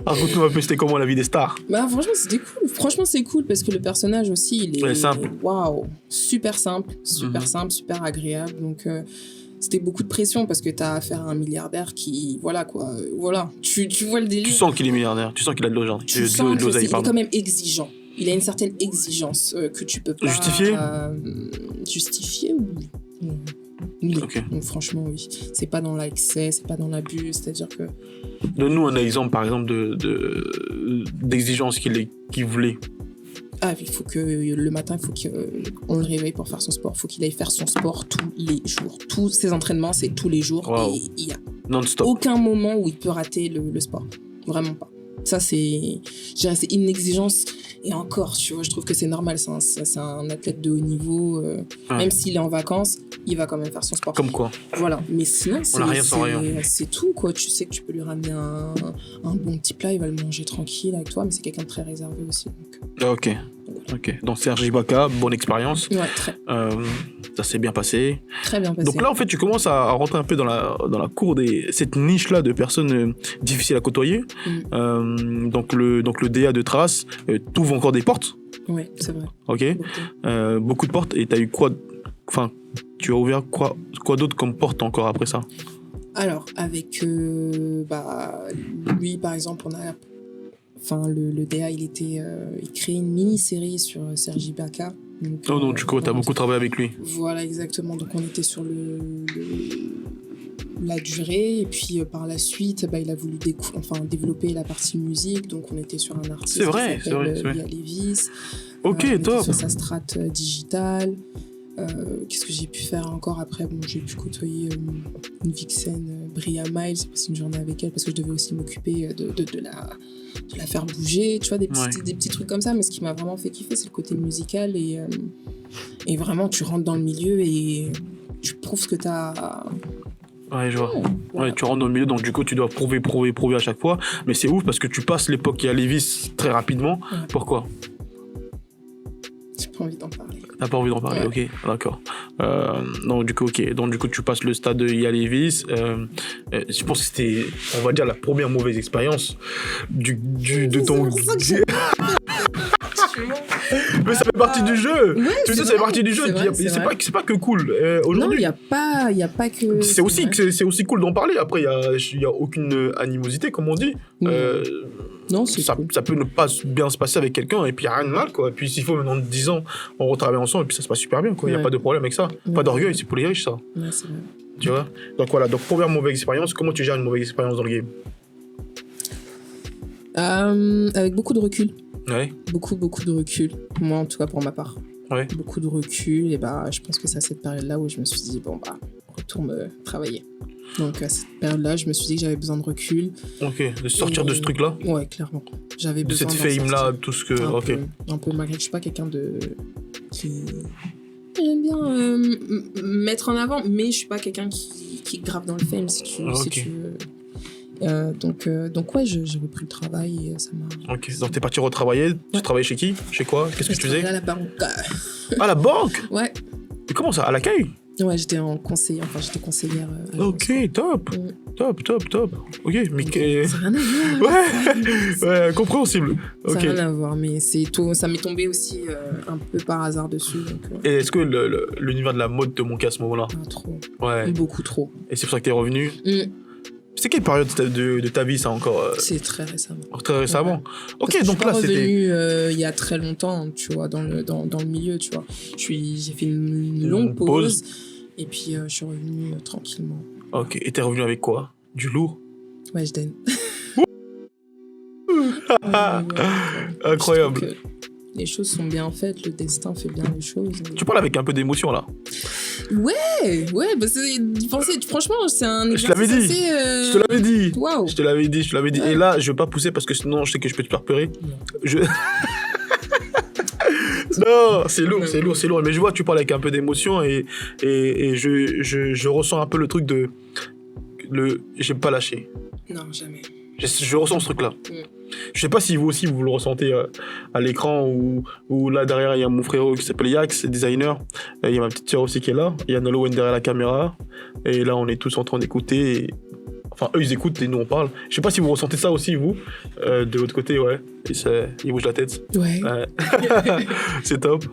Raconte-nous un peu, c'était comment la vie des stars? Franchement c'était cool, c'est cool parce que le personnage aussi il est simple. Waouh, super simple, super agréable. Donc c'était beaucoup de pression parce que t'as affaire à un milliardaire qui tu vois le délire. Tu sens qu'il est milliardaire, tu sens qu'il a de l'argent. Il est quand même exigeant. Il a une certaine exigence que tu peux pas justifier. Oui. Okay. Donc franchement oui, c'est pas dans l'excès, c'est pas dans l'abus, c'est-à-dire que. Donne-nous un exemple par exemple d'exigence qu'il voulait. Il faut que le matin, il faut qu'on le réveille pour faire son sport. Il faut qu'il aille faire son sport tous les jours. Tous ses entraînements, c'est tous les jours. Wow. Et il y a non-stop. Aucun moment où il peut rater le sport. Vraiment pas. Ça, c'est une exigence. Et encore, tu vois, je trouve que c'est normal. C'est un athlète de haut niveau. Même s'il est en vacances, il va quand même faire son sport. Comme quoi. Voilà. Mais sinon, on n'a rien sans rien. C'est tout, quoi. Tu sais que tu peux lui ramener un bon petit plat, il va le manger tranquille avec toi, mais c'est quelqu'un de très réservé aussi. Donc. Ok. Donc Serge Ibaka, bonne expérience. Ouais, très. Ça s'est bien passé. Très bien passé. Donc là, en fait, tu commences à rentrer un peu dans la cour cette niche-là de personnes difficiles à côtoyer. Donc le DA de Trace t'ouvre encore des portes. Oui, c'est vrai. Ok. Beaucoup de portes. Et t'as eu quoi? Enfin, tu as ouvert quoi d'autre comme porte encore après ça? Alors, avec lui, par exemple, le DA, il créait une mini-série sur Serge Ibaka. Donc, du coup, t'as beaucoup travaillé avec lui. Voilà, exactement. Donc, on était sur la durée. Et puis, par la suite, il a voulu développer la partie musique. Donc, on était sur un artiste qui s'appelle Lia Lévis. Ok, top. Sur sa strate digitale. Qu'est-ce que j'ai pu faire encore après? Bon, j'ai pu côtoyer une Vixen, Bria Miles, j'ai passé une journée avec elle parce que je devais aussi m'occuper de la faire bouger, tu vois, des petits trucs comme ça. Mais ce qui m'a vraiment fait kiffer, c'est le côté musical et vraiment, tu rentres dans le milieu et tu prouves ce que t'as... Ouais, je vois. Ouais, tu rentres dans le milieu, donc du coup, tu dois prouver à chaque fois. Mais c'est ouf parce que tu passes l'époque qui a Lévis très rapidement. Ouais. Pourquoi? J'ai pas envie d'en parler. T'as pas envie d'en parler, ok, d'accord. Donc du coup, tu passes le stade de Yale Lévis. Je pense que c'était, on va dire, la première mauvaise expérience de ton... Mais ça fait partie du jeu. Ouais, tu sais, ça fait partie du jeu. C'est pas que cool. Non, il y a pas que. C'est aussi cool d'en parler. Après, il y a aucune animosité, comme on dit. Non, ça peut ne pas bien se passer avec quelqu'un et puis il n'y a rien de mal, quoi. Et puis s'il faut maintenant 10 ans, on retravaille ensemble et puis ça se passe super bien, quoi. Il n'y a pas de problème avec ça. Pas d'orgueil, c'est pour les riches, ça. Ouais, c'est vrai. Tu vois. Donc voilà. Donc première mauvaise expérience. Comment tu gères une mauvaise expérience dans le game? Avec beaucoup de recul. Ouais. Beaucoup de recul. Moi, en tout cas, pour ma part. Ouais. Beaucoup de recul. Et je pense que c'est à cette période-là où je me suis dit, retourne travailler. Donc, à cette période-là, je me suis dit que j'avais besoin de recul. Ok, de sortir de ce truc-là? Ouais, clairement. J'avais besoin de cette fame-là, tout ce que... Un peu, malgré que je suis pas quelqu'un qui... J'aime bien mettre en avant, mais je suis pas quelqu'un qui grave dans le fame, si tu veux. Donc ouais, j'ai repris le travail et ça m'a... Ok, donc t'es parti retravailler. Tu travaillais chez qui? Chez quoi? Qu'est-ce que tu faisais? À la banque. À la banque? Ouais. Mais comment ça? À l'accueil? Ouais, j'étais conseillère. Ok, top. Ok, mais... Ça n'a rien à voir. Ouais, compréhensible. Ça n'a rien à voir, mais ça m'est tombé aussi un peu par hasard dessus. Donc, Et est-ce que l'univers de la mode te manquait à ce moment-là? Trop. Ouais. Beaucoup trop. Et c'est pour ça que t'es revenu? C'est quelle période de ta vie, ça, encore? C'est très récemment. Très récemment? Ouais. Ok, donc là, c'était... Je suis revenu il y a très longtemps, tu vois, dans le milieu, tu vois. J'ai fait une longue pause. Et puis, je suis revenu tranquillement. Ok, et t'es revenu avec quoi? Du lourd? Weshden. Incroyable. Les choses sont bien faites, le destin fait bien les choses. Tu parles avec un peu d'émotion, là. Ouais, franchement, c'est un exercice. Je l'avais dit. Je te l'avais dit. Waouh. Je te l'avais dit. Ouais. Et là, je veux pas pousser parce que sinon, je sais que je peux te faire pleurer. Non, c'est lourd. Mais je vois, tu parles avec un peu d'émotion et je ressens un peu le truc de... J'ai pas lâché. Non, jamais. Je ressens ce truc-là. Je sais pas si vous aussi, vous le ressentez à l'écran ou là, derrière, il y a mon frérot qui s'appelle Yax, designer. Il y a ma petite sœur aussi qui est là. Il y a Nalowen derrière la caméra. Et là, on est tous en train d'écouter. Enfin, eux, ils écoutent et nous, on parle. Je sais pas si vous ressentez ça aussi, vous. De l'autre côté, ouais. Ils bougent la tête. Ouais. C'est top.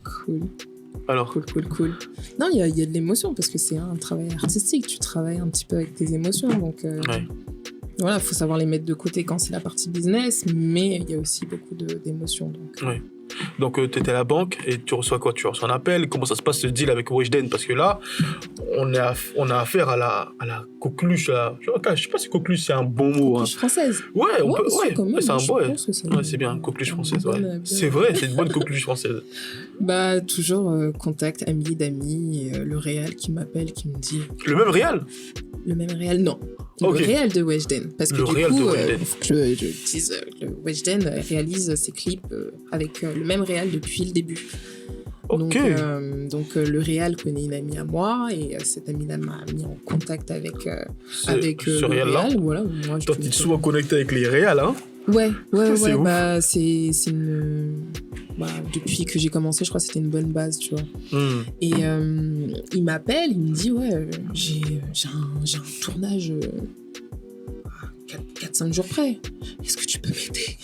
Cool. Alors. Cool. Non, il y a de l'émotion parce que c'est un travail artistique. Tu travailles un petit peu avec tes émotions. Donc, ouais. Voilà, il faut savoir les mettre de côté quand c'est la partie business, mais il y a aussi beaucoup d'émotions. Ouais. Donc, tu étais à la banque et tu reçois quoi? Tu reçois un appel? Comment ça se passe ce deal avec Weshden? Parce que là, on a affaire à la coqueluche. Je sais pas si coqueluche, c'est un bon mot. Coqueluche française. Ouais, c'est un bon. Ouais, c'est bien, coqueluche française. Ouais. C'est vrai, c'est une bonne coqueluche française. Toujours contact, ami d'amis, le réal qui m'appelle, qui me dit... Le même réal? Le même réal, non. Okay. Le réal de Weshden. Parce que le du réal coup, il faut que je dise, le Weshden réalise ses clips avec le même réal depuis le début. Ok. Donc le réal connaît une amie à moi et cette amie-là m'a mis en contact avec ce réal-là. Voilà, moi, toi, tu es souvent connecté avec les réals, hein? Ouais. C'est c'est une... depuis que j'ai commencé, je crois que c'était une bonne base, tu vois. Et il m'appelle, il me dit, j'ai un tournage 4-5 jours près. Est-ce que tu peux m'aider?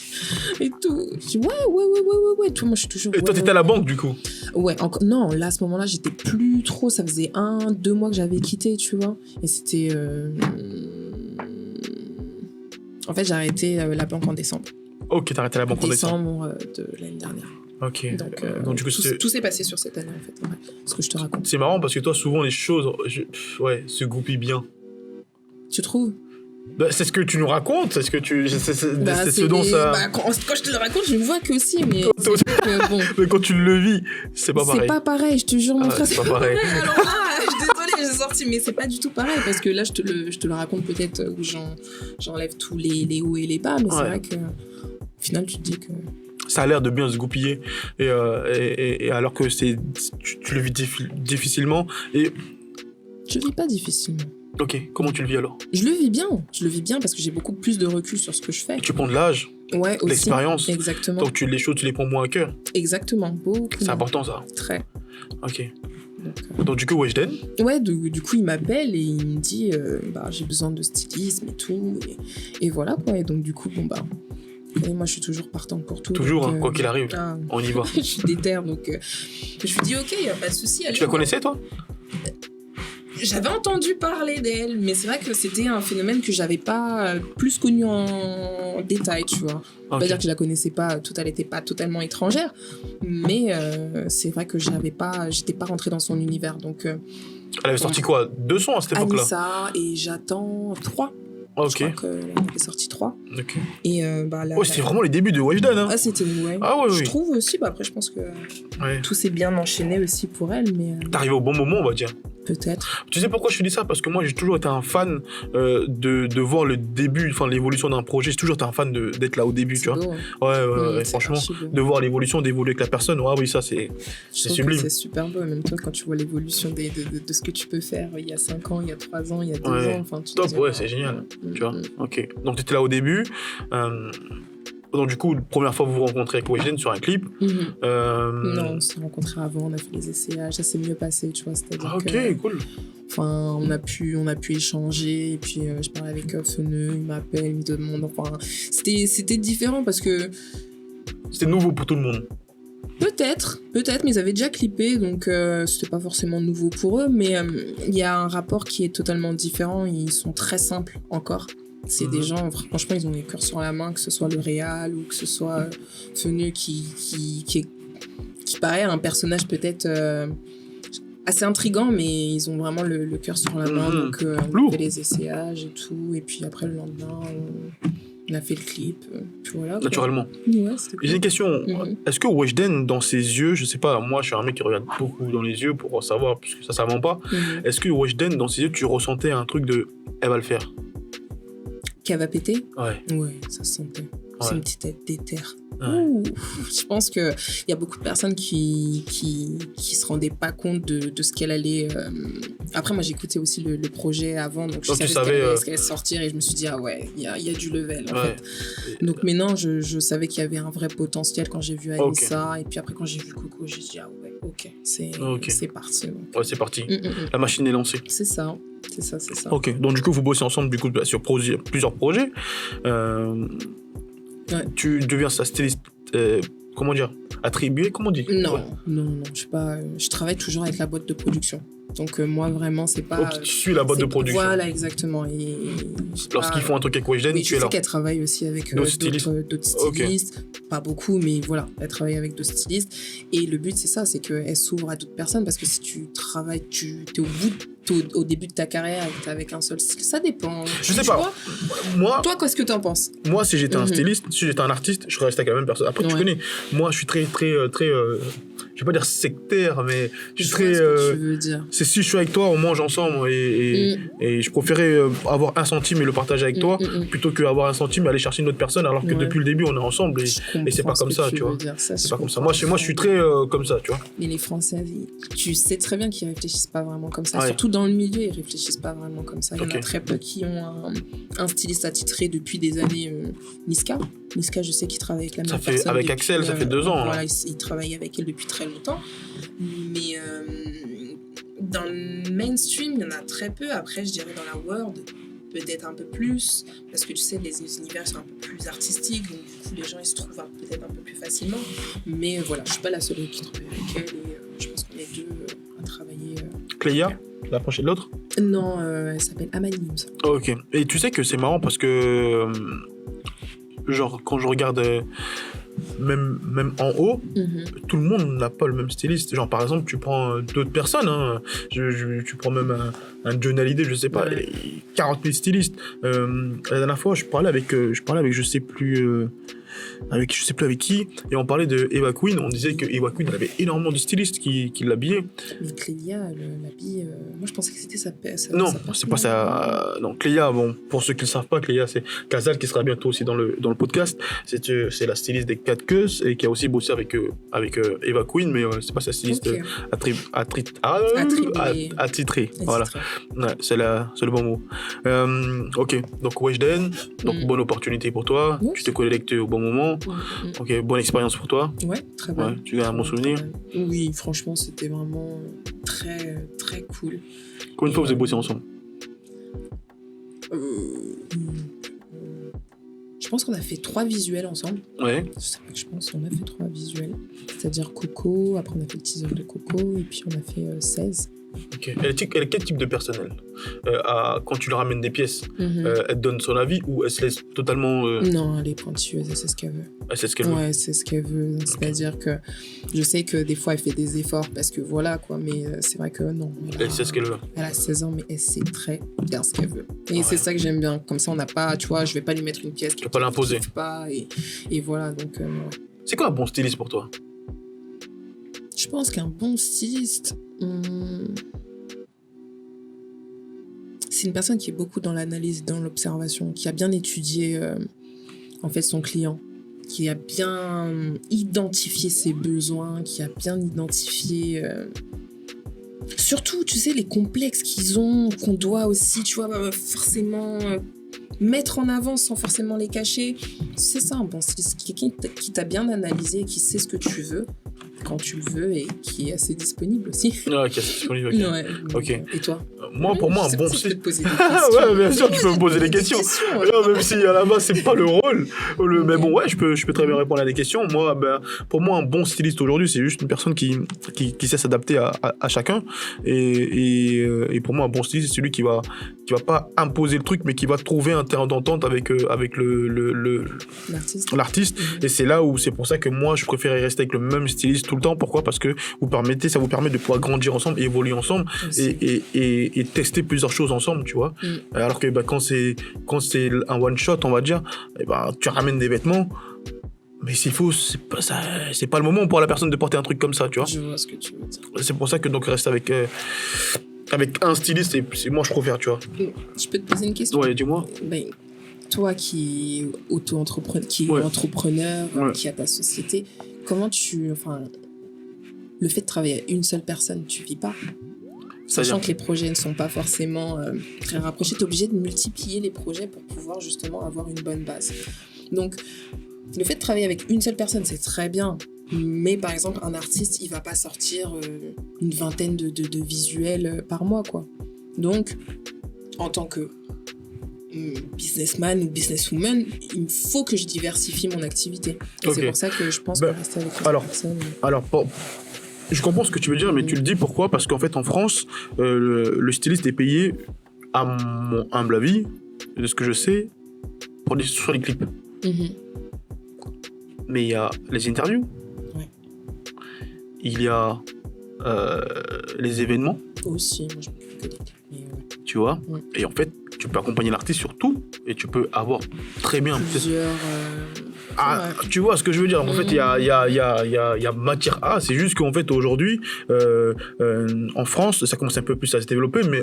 Et tout. Je dis, ouais. Tout, moi, je suis toujours... Et toi, t'étais à la banque, du coup? Ouais, non, là, à ce moment-là, j'étais plus trop... Ça faisait 1-2 mois que j'avais quitté, tu vois. Et c'était... En fait, j'ai arrêté la banque en décembre. Ok, t'as arrêté la banque en décembre. De l'année dernière. Ok. Donc du coup, tout s'est passé sur cette année, en fait. Ouais, ce que je te raconte. C'est marrant parce que toi, souvent, les choses se goupillent bien. Tu trouves? C'est ce que tu nous racontes, c'est ce dont des... ça... Quand je te le raconte, je me vois que aussi, mais bon. Mais quand tu le vis, c'est pas pareil. C'est pas pareil, je te jure, mon frère, c'est pas pareil. Alors là, je suis désolée, j'ai sorti, mais c'est pas du tout pareil, parce que là, je te le raconte peut-être où j'enlève tous les hauts et les bas, mais c'est vrai que au final, tu te dis que... Ça a l'air de bien se goupiller, et alors que tu le vis difficilement, et... Je vis pas difficilement. Ok, comment tu le vis alors ? Je le vis bien parce que j'ai beaucoup plus de recul sur ce que je fais. Tu prends de l'âge, ouais, l'expérience. Exactement. Donc les choses, tu les prends moins à cœur. Exactement, beaucoup. C'est important ça. Très. Ok. Donc du coup, Weshden ? Ouais, du coup, il m'appelle et il me dit j'ai besoin de stylisme et tout. Et voilà quoi. Et donc du coup, et moi, je suis toujours partante pour tout. Toujours, donc, quoi qu'il arrive, on y va. Je suis déter, donc je lui dis ok, il n'y a pas de souci. Tu la connaissais toi ? J'avais entendu parler d'elle, mais c'est vrai que c'était un phénomène que j'avais pas plus connu en détail, tu vois. On va dire que je la connaissais pas, elle était pas totalement étrangère, mais c'est vrai que j'étais pas rentrée dans son univers, donc... elle avait sorti quoi ? 2 sons à cette époque-là ? Anissa, et j'attends 3. Ok. Je crois qu'elle en avait sorti 3. Ok. Et c'était vraiment les débuts de Weshden, hein. Ah, c'était, ouais. Ah ouais, je trouve aussi, après je pense que tout s'est bien enchaîné aussi pour elle, mais... T'arrives au bon moment, on va dire. Peut-être. Tu sais pourquoi je te dis ça ? Parce que moi, j'ai toujours été un fan de voir le début, enfin l'évolution d'un projet. J'ai toujours été un fan d'être là au début, tu vois. Beau, hein. Ouais, franchement, de voir l'évolution, d'évoluer avec la personne. Ouais, oui, ça, c'est sublime. C'est super beau, même toi, quand tu vois l'évolution de ce que tu peux faire il y a 5 ans, il y a 3 ans, il y a 2 ans. Enfin, top, ouais, c'est génial. Tu vois, ok. Donc, tu étais là au début. Donc du coup, la première fois que vous vous rencontrez avec Weshden sur un clip. Non, on s'est rencontrés avant, on a fait les essayages, ça s'est mieux passé, tu vois. C'est-à-dire cool. Enfin, on a pu échanger, et puis je parlais avec Feneux, il m'appelle, il me demande, enfin, c'était différent parce que... C'était nouveau pour tout le monde. Peut-être, mais ils avaient déjà clippé, donc c'était pas forcément nouveau pour eux, mais il y a un rapport qui est totalement différent, ils sont très simples encore. C'est des gens, franchement, ils ont les cœurs sur la main, que ce soit le réal ou que ce soit Feneux qui paraît un personnage peut-être assez intriguant, mais ils ont vraiment le cœur sur la main. Donc on fait les essayages et tout, et puis après le lendemain, on a fait le clip. Puis voilà, naturellement. Ouais, c'était cool. J'ai une question. Est-ce que Weshden, dans ses yeux, je sais pas, moi je suis un mec qui regarde beaucoup dans les yeux pour savoir, puisque ça ment pas. Est-ce que Weshden, dans ses yeux, tu ressentais un truc de elle va le faire? Qu'elle va péter? Ouais, ça se sentait. C'est une petite tête d'éther. Je pense qu'il y a beaucoup de personnes qui se rendaient pas compte de ce qu'elle allait... Après, moi, j'écoutais aussi le projet avant, donc je savais ce qu'elle allait sortir, et je me suis dit, ah ouais, il y a du level, en fait. Donc maintenant, je savais qu'il y avait un vrai potentiel quand j'ai vu Anissa, et puis après, quand j'ai vu Coco, j'ai dit, ah ouais, ok, c'est parti. Donc. Ouais, c'est parti. La machine est lancée. C'est ça. Ok, donc du coup, vous bossez ensemble du coup, sur plusieurs projets. Tu deviens sa styliste, comment dire, attribuée, comment on dit? Non, je sais pas. Je travaille toujours avec la boîte de production. Donc moi vraiment c'est pas. Donc tu suis la boîte de production. Voilà, exactement. Et lorsqu'ils font un truc avec Weshden, tu es là. Je sais qu'elle travaille aussi avec d'autres stylistes. Pas beaucoup, mais voilà, elle travaille avec d'autres stylistes. Et le but c'est ça, c'est qu'elle s'ouvre à d'autres personnes, parce que si tu travailles, tu es au début de ta carrière et que t'es avec un seul style, ça dépend. Je sais pas. Moi, toi, qu'est-ce que t'en penses? Moi, si j'étais un styliste, si j'étais un artiste, je restais avec la même personne. Après, tu connais. Moi, je suis très, je vais pas dire sectaire, mais je suis très. Ce que tu veux dire. C'est si je suis avec toi, on mange ensemble, et je préférais avoir 1 centime et le partager avec toi, plutôt qu'avoir 1 centime et aller chercher une autre personne, alors que depuis le début, on est ensemble, et c'est pas comme ça, tu vois. C'est pas comme ça. Moi, je suis très comme ça, tu vois. Mais les Français, tu sais très bien qu'ils réfléchissent pas vraiment comme ça. Surtout dans le milieu, ils réfléchissent pas vraiment comme ça. Il y en a très peu qui ont un styliste attitré depuis des années. Niska, je sais qu'il travaille avec la même personne. Avec Axel, ça fait 2 ans. Voilà, il travaille avec elle depuis très longtemps. Mais dans le mainstream, il y en a très peu. Après, je dirais dans la world, peut-être un peu plus. Parce que tu sais, les univers sont un peu plus artistiques. Donc du coup, les gens, ils se trouvent peut-être un peu plus facilement. Mais voilà, je suis pas la seule qui travaille avec elle. Et je pense qu'on est 2 à travailler. Cléa, la prochaine, l'autre? Non, elle s'appelle Amani. Ok. Et tu sais que c'est marrant parce que, genre, quand je regarde même en haut, tout le monde n'a pas le même styliste. Genre, par exemple, tu prends d'autres personnes, hein, tu prends même un John Hallyday, je sais pas, 40 000 stylistes. La dernière fois, je parlais avec je sais plus avec qui, et on parlait de Eva Queen. On disait que Eva Queen, elle avait énormément de stylistes qui l'habillaient. Mais Clélia, l'habille, moi je pensais que c'était sa non, c'est pas ça. Non, Clélia, bon, pour ceux qui ne le savent pas, Clélia, c'est Casal qui sera bientôt aussi dans le podcast. C'est la styliste des 4 queues et qui a aussi bossé avec Eva Queen, mais c'est pas sa styliste attitrée. Voilà, ouais, c'est le bon mot. Ok, donc Weshden, donc bonne opportunité pour toi. Tu te connectes au bon moment. Ok, bonne expérience pour toi. Ouais, très bien. Ouais, tu gardes un bon souvenir. Oui, franchement, c'était vraiment très, très cool. Combien de fois vous avez bossé ensemble? Je pense qu'on a fait 3 visuels ensemble. Ouais. Je pense qu'on a fait 3 visuels. C'est-à-dire Coco, après on a fait le teaser de Coco, et puis on a fait 16. Ok. Elle est quel type de personnel quand tu lui ramènes des pièces, elle donne son avis ou elle se laisse totalement... Non, elle est pointueuse, elle sait ce qu'elle veut. Elle sait ce qu'elle veut. Ouais, c'est ce qu'elle veut. Okay. C'est-à-dire que je sais que des fois elle fait des efforts parce que voilà quoi, mais c'est vrai que non. Elle sait ce qu'elle veut. Elle a 16 ans, mais elle sait très bien ce qu'elle veut. Et c'est ça que j'aime bien. Comme ça, on n'a pas, tu vois, je vais pas lui mettre une pièce. Tu vas pas l'imposer. Et voilà, donc. Ouais. C'est quoi un bon styliste pour toi? Je pense qu'un bon styliste. C'est une personne qui est beaucoup dans l'analyse, dans l'observation, qui a bien étudié en fait son client, qui a bien identifié ses besoins, qui a bien identifié surtout, tu sais, les complexes qu'ils ont, qu'on doit aussi, tu vois, forcément mettre en avant sans forcément les cacher. C'est ça un bon styliste, quelqu'un qui t'a bien analysé, qui sait ce que tu veux quand tu le veux et qui est assez disponible aussi. Ouais, qui est assez disponible, ok. Ouais, okay. Et toi? Pour moi, un bon styliste... Ouais, bien sûr, tu peux me poser des questions. Non, même si à la base, c'est pas le rôle. Mais bon, ouais, je peux très bien répondre à des questions. Moi, pour moi, un bon styliste aujourd'hui, c'est juste une personne qui sait s'adapter à chacun. Et pour moi, un bon styliste, c'est celui qui va pas imposer le truc, mais qui va trouver un terrain d'entente avec l'artiste. Et c'est là où c'est pour ça que moi, je préférais rester avec le même styliste tout le temps. Pourquoi? Parce que ça vous permet de pouvoir grandir ensemble et évoluer ensemble et tester plusieurs choses ensemble, tu vois. Alors que quand c'est un one shot, on va dire, tu ramènes des vêtements, mais s'il faut, c'est pas le moment pour la personne de porter un truc comme ça, tu vois. Je vois ce que tu veux dire. C'est pour ça que donc reste avec un styliste, c'est moi je préfère, tu vois. Je peux te poser une question? Ouais, dis-moi. Toi qui es auto-entrepreneur, qui a ta société, comment le fait de travailler avec une seule personne, tu vis pas? Sachant que les projets ne sont pas forcément très rapprochés, tu es obligé de multiplier les projets pour pouvoir justement avoir une bonne base. Donc, le fait de travailler avec une seule personne, c'est très bien. Mais par exemple, un artiste, il va pas sortir une vingtaine de visuels par mois, quoi. Donc, en tant que businessman ou businesswoman, il faut que je diversifie mon activité. Et c'est pour ça que je pense que rester avec une personne... Alors, je comprends ce que tu veux dire, mais tu le dis pourquoi? Parce qu'en fait, en France, le styliste est payé, à mon humble avis, de ce que je sais, sur les clips. Mais il y a les interviews. Ouais. Il y a les événements. Aussi, moi je m'occupe que des clips. Tu vois? Et en fait, tu peux accompagner l'artiste sur tout et tu peux avoir très bien... Plusieurs... tu vois ce que je veux dire? En fait, il y a matière A. C'est juste qu'en fait, aujourd'hui, en France, ça commence un peu plus à se développer, mais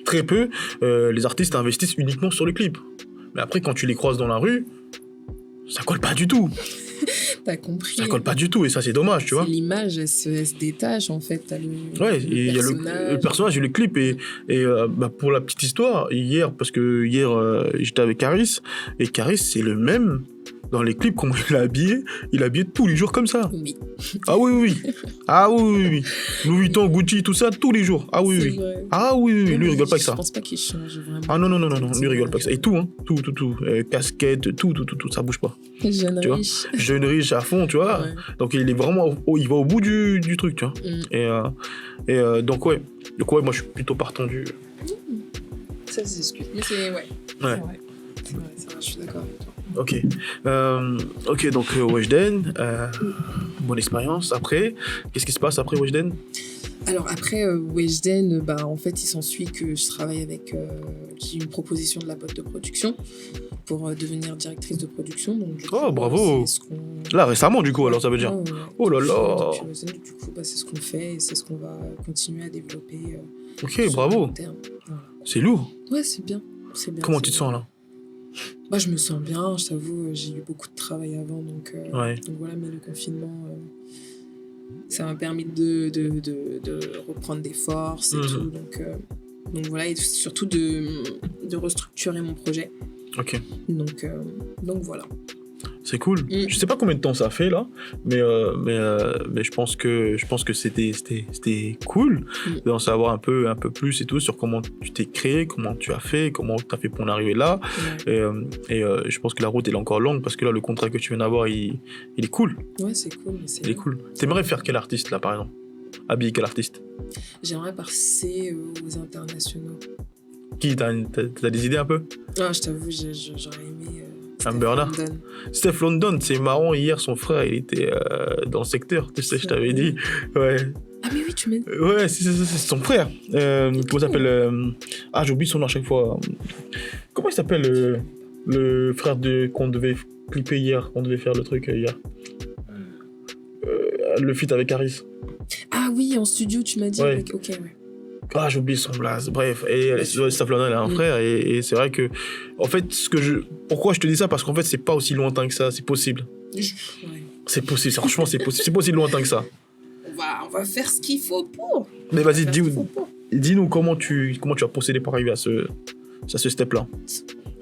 très peu, les artistes investissent uniquement sur le clip. Mais après, quand tu les croises dans la rue, ça colle pas du tout. T'as compris. Ça colle pas du tout et ça, c'est dommage, tu vois. L'image, elle se détache, en fait. T'as il y a le personnage et le clip. Et pour la petite histoire, hier, j'étais avec Caris, et Caris, c'est le même dans les clips, comment il est habillé tous les jours comme ça. Oui. Ah oui. Ah oui. Louis Vuitton, Gucci, tout ça, tous les jours. Ah oui. Vrai. Ah oui. Lui, il rigole pas avec ça. Je pense pas qu'il change vraiment. Ah non. Lui, il rigole pas avec ça. Et tout, hein. Tout. Casquette, tout, ça bouge pas. Jeune riche à fond, tu vois. Ouais. Donc, il est vraiment, il va au bout du truc, tu vois. Et donc, ouais. Moi, je suis plutôt partant du... Ça, c'est ce que... Mais c'est... Ouais. C'est vrai, je suis d'accord avec toi. Ok. Ok, donc Weshden, bonne expérience. Après, qu'est-ce qui se passe après Weshden? Alors après Weshden, en fait, il s'ensuit que je travaille avec... j'ai une proposition de la boîte de production pour devenir directrice de production. Donc, du coup, bravo. Là, récemment, du coup, alors ça veut dire. Oh là là. Du coup, c'est ce qu'on fait et c'est ce qu'on va continuer à développer. Ok, bravo. Voilà. C'est lourd. Ouais, c'est bien. Comment tu te sens là? Je me sens bien, je t'avoue, j'ai eu beaucoup de travail avant, donc voilà, mais le confinement, ça m'a permis de reprendre des forces et tout, donc voilà, et surtout de restructurer mon projet. Ok. Donc voilà. C'est cool. Je sais pas combien de temps ça fait là, mais je pense que c'était cool d'en savoir un peu plus et tout sur comment tu t'es créé, comment tu as fait, comment tu as fait pour en arriver là. Et je pense que la route elle est encore longue parce que là le contrat que tu viens d'avoir il est cool. Ouais, c'est cool. Il est cool. T'aimerais faire quel artiste là par exemple? Habiller quel artiste? J'aimerais passer aux internationaux. Qui t'as des idées un peu? Ah, je t'avoue, j'aurais aimé. Steph London, c'est marrant, hier son frère il était dans le secteur, tu sais, je t'avais dit. Ouais. Ah mais oui, tu m'as dit. Ouais, c'est son frère. Comment ça s'appelle j'oublie son nom à chaque fois. Comment il s'appelle le frère qu'on devait clipper hier, qu'on devait faire le truc hier. Le feat avec Harris. Ah oui, en studio, tu m'as dit. Ouais. Ok, ouais. J'ai oublié son blaze. Bref, et Steph London, elle a un frère, et c'est vrai que, en fait, pourquoi je te dis ça? Parce qu'en fait, c'est pas aussi lointain que ça, c'est possible. Ouais. C'est possible, franchement, c'est possible. C'est pas aussi lointain que ça. On va faire ce qu'il faut pour. Mais vas-y, dis-nous comment tu as procédé pour arriver à ce step-là.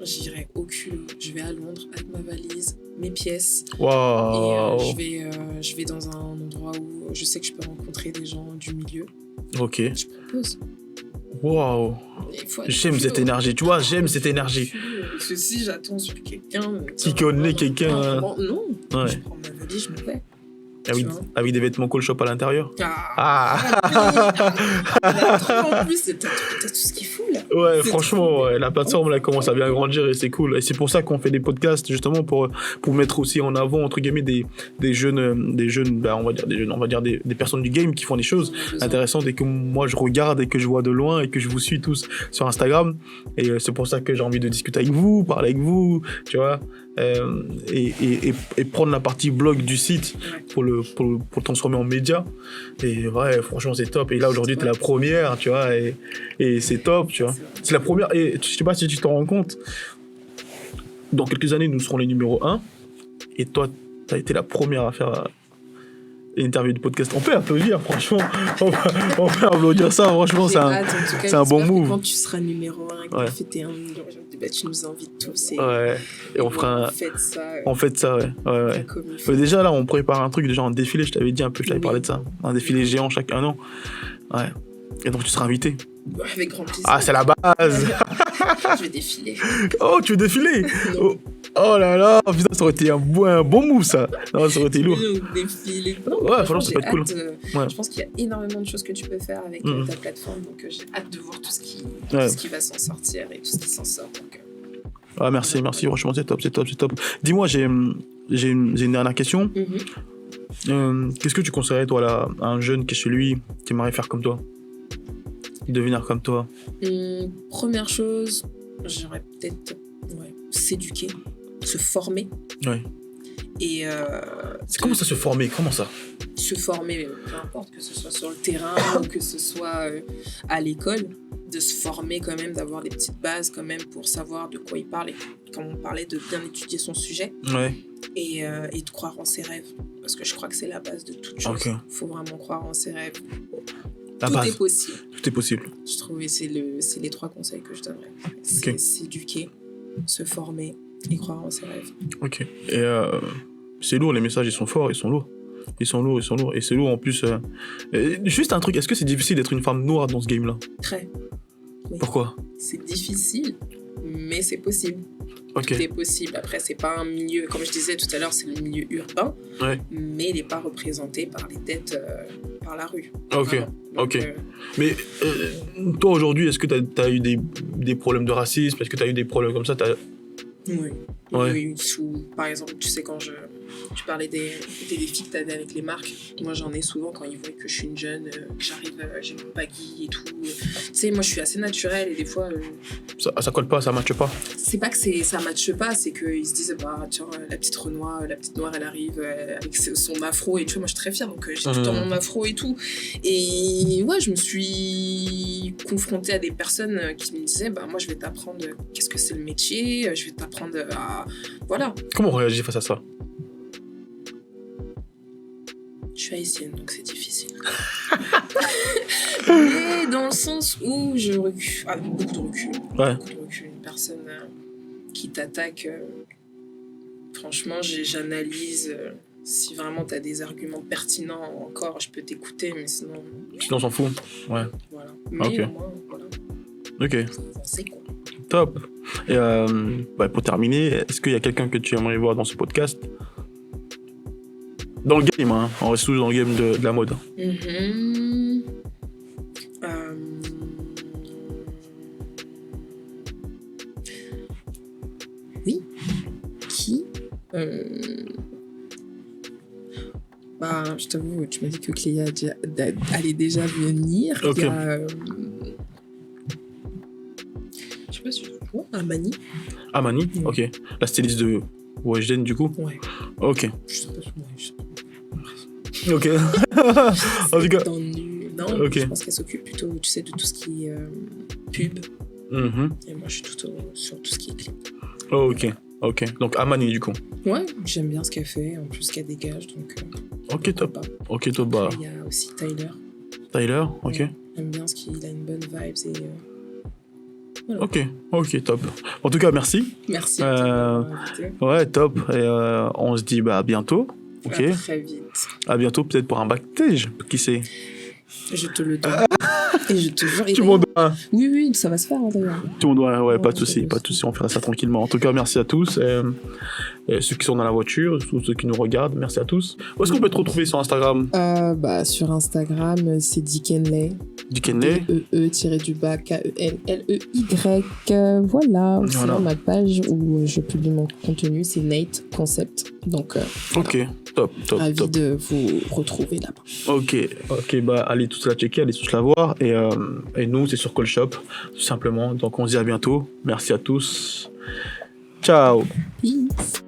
J'irai au culot. Je vais à Londres avec ma valise, mes pièces. Waouh. Et je vais dans un endroit où je sais que je peux rencontrer des gens du milieu. Ok. Je propose. Waouh. J'aime cette énergie, tu vois, j'aime cette énergie. Parce que si j'attends sur quelqu'un... Qui connaît quelqu'un... Non, ouais. Je prends ma valise, je me vais. Avec des vêtements cool shop à l'intérieur. En plus, t'as tout ce qu'il faut là. Ouais, franchement, la plateforme là commence à bien grandir et c'est cool. Et c'est pour ça qu'on fait des podcasts justement pour mettre aussi en avant entre guillemets des jeunes, on va dire des personnes du game qui font des choses intéressantes et que moi je regarde et que je vois de loin et que je vous suis tous sur Instagram. Et c'est pour ça que j'ai envie de discuter avec vous, parler avec vous, tu vois. Et prendre la partie blog du site pour le transformer en média. Et ouais, franchement c'est top. Et là aujourd'hui t'es la première, tu vois, et c'est top, tu vois. C'est la première. Et je sais pas si tu t'en rends compte, dans quelques années nous serons les numéros 1 et toi t'as été la première à faire une interview de podcast. On peut applaudir, franchement. On peut applaudir ça, franchement. C'est un bon move. Quand tu seras numéro 1 et que tu fêtes un million, tu nous invites tous. Et on fera on fait ça, ouais. Mais déjà, là, on prépare un truc, déjà un défilé, je t'avais dit un peu, je t'avais parlé de ça. Un défilé géant chaque un an. Ouais. Et donc, tu seras invité. Avec grand plaisir. C'est la base. Je vais défiler. Oh, tu veux défiler? Oh là là, putain, ça aurait été un bon move, ça. Non, ça aurait été lourd. Défiler. Ouais, franchement, ça peut être cool. Je pense qu'il y a énormément de choses que tu peux faire avec ta plateforme, donc j'ai hâte de voir tout ce qui va s'en sortir et tout ce qui s'en sort. Donc, merci, franchement, c'est top. Dis-moi, j'ai une dernière question. Qu'est-ce que tu conseillerais, toi, à un jeune qui est chez lui, qui aimerait faire comme toi? Devenir comme toi? Première chose, j'aimerais peut-être s'éduquer, se former. Ouais. Et comment ça se former? Comment ça? Se former, peu importe, que ce soit sur le terrain ou que ce soit à l'école, de se former quand même, d'avoir des petites bases quand même pour savoir de quoi il parle. Et comme on parlait, de bien étudier son sujet. Ouais. Et de croire en ses rêves. Parce que je crois que c'est la base de toute chose. Il faut vraiment croire en ses rêves. Tout est possible. Tout est possible. Je trouve que c'est les 3 conseils que je donnerais. C'est s'éduquer, se former et croire en ses rêves. Ok. Et c'est lourd, les messages, ils sont forts, ils sont lourds. Et c'est lourd en plus. Juste un truc, est-ce que c'est difficile d'être une femme noire dans ce game-là? Très. Oui. Pourquoi? C'est difficile, mais c'est possible. Okay. Tout est possible. Après, c'est pas un milieu, comme je disais tout à l'heure, c'est le milieu urbain, mais il n'est pas représenté par les têtes par la rue. Ok, donc, ok. Mais toi, aujourd'hui, est-ce que tu as eu des problèmes de racisme? Est-ce que tu as eu des problèmes comme ça? Oui, Ouais. Par exemple, tu sais, quand tu parlais des défis que tu avais avec les marques, moi j'en ai souvent quand ils voient que je suis une jeune, que j'arrive, j'ai mon baggy et tout. Tu sais, moi je suis assez naturelle et des fois. Ça colle pas, ça matche pas. C'est pas que ça matche pas, c'est qu'ils se disent, bah tiens, la petite Renoir, elle arrive avec son afro et tu vois, moi je suis très fière, donc j'ai tout le temps mon afro et tout. Et ouais, je me suis confrontée à des personnes qui me disaient, bah moi je vais t'apprendre qu'est-ce que c'est le métier, je vais t'apprendre à. Voilà. Comment on réagit face à ça? Je suis haïtienne, donc c'est difficile. Mais dans le sens où je recule, beaucoup de recul. Ouais. Beaucoup de recul. Une personne qui t'attaque, franchement, j'analyse. Si vraiment tu as des arguments pertinents encore, je peux t'écouter, mais sinon. Sinon, on s'en fout. Ouais. Voilà. Mais ok. au moins, voilà. Ok. C'est quoi. Top. Et pour terminer, est-ce qu'il y a quelqu'un que tu aimerais voir dans ce podcast? Dans le game, hein. On reste tous dans le game de la mode. Oui. Qui je t'avoue, tu m'as dit que Cléa allait déjà venir. Ok. Il y a, je sais pas si je vois. Amani. Amani, ok. La styliste de Weshden, du coup. Ouais. Ok. Je sais pas si Ok. En tout cas. Non, okay. Je pense qu'elle s'occupe plutôt, tu sais, de tout ce qui est pub. Et moi, je suis tout sur tout ce qui est clip. Ok. Donc Amani, du coup. Ouais, j'aime bien ce qu'elle fait, en plus ce qu'elle dégage, donc. Ok, top. Ok, top. Bah. Il y a aussi Tyler. Tyler, ok. Ouais, j'aime bien ce qu'il a une bonne vibe et. Voilà. Ok, top. En tout cas, merci. Merci. Ouais, top. Et on se dit à bientôt. Ok. À très vite. À bientôt, peut-être pour un backstage. Qui sait? Je te le donne. Et je te jure. Tout le monde doit. Oui, ça va se faire d'ailleurs. Tout le monde doit, ouais, pas de souci. On fera ça tranquillement. En tout cas, merci à tous. Et ceux qui sont dans la voiture, tous ceux qui nous regardent, merci à tous. Où est-ce qu'on peut te retrouver sur Instagram? Sur Instagram, c'est Dickenley. Dickenley. DEE-du-bas Kenley. Voilà. Voilà. Ma page où je publie mon contenu, c'est Nate Concept. Donc, ok, top. Ravi de vous retrouver là-bas. Ok, allez tous la checker, allez tous la voir. Et nous, c'est sur Call Shop, tout simplement. Donc, on se dit à bientôt. Merci à tous. Ciao. Peace.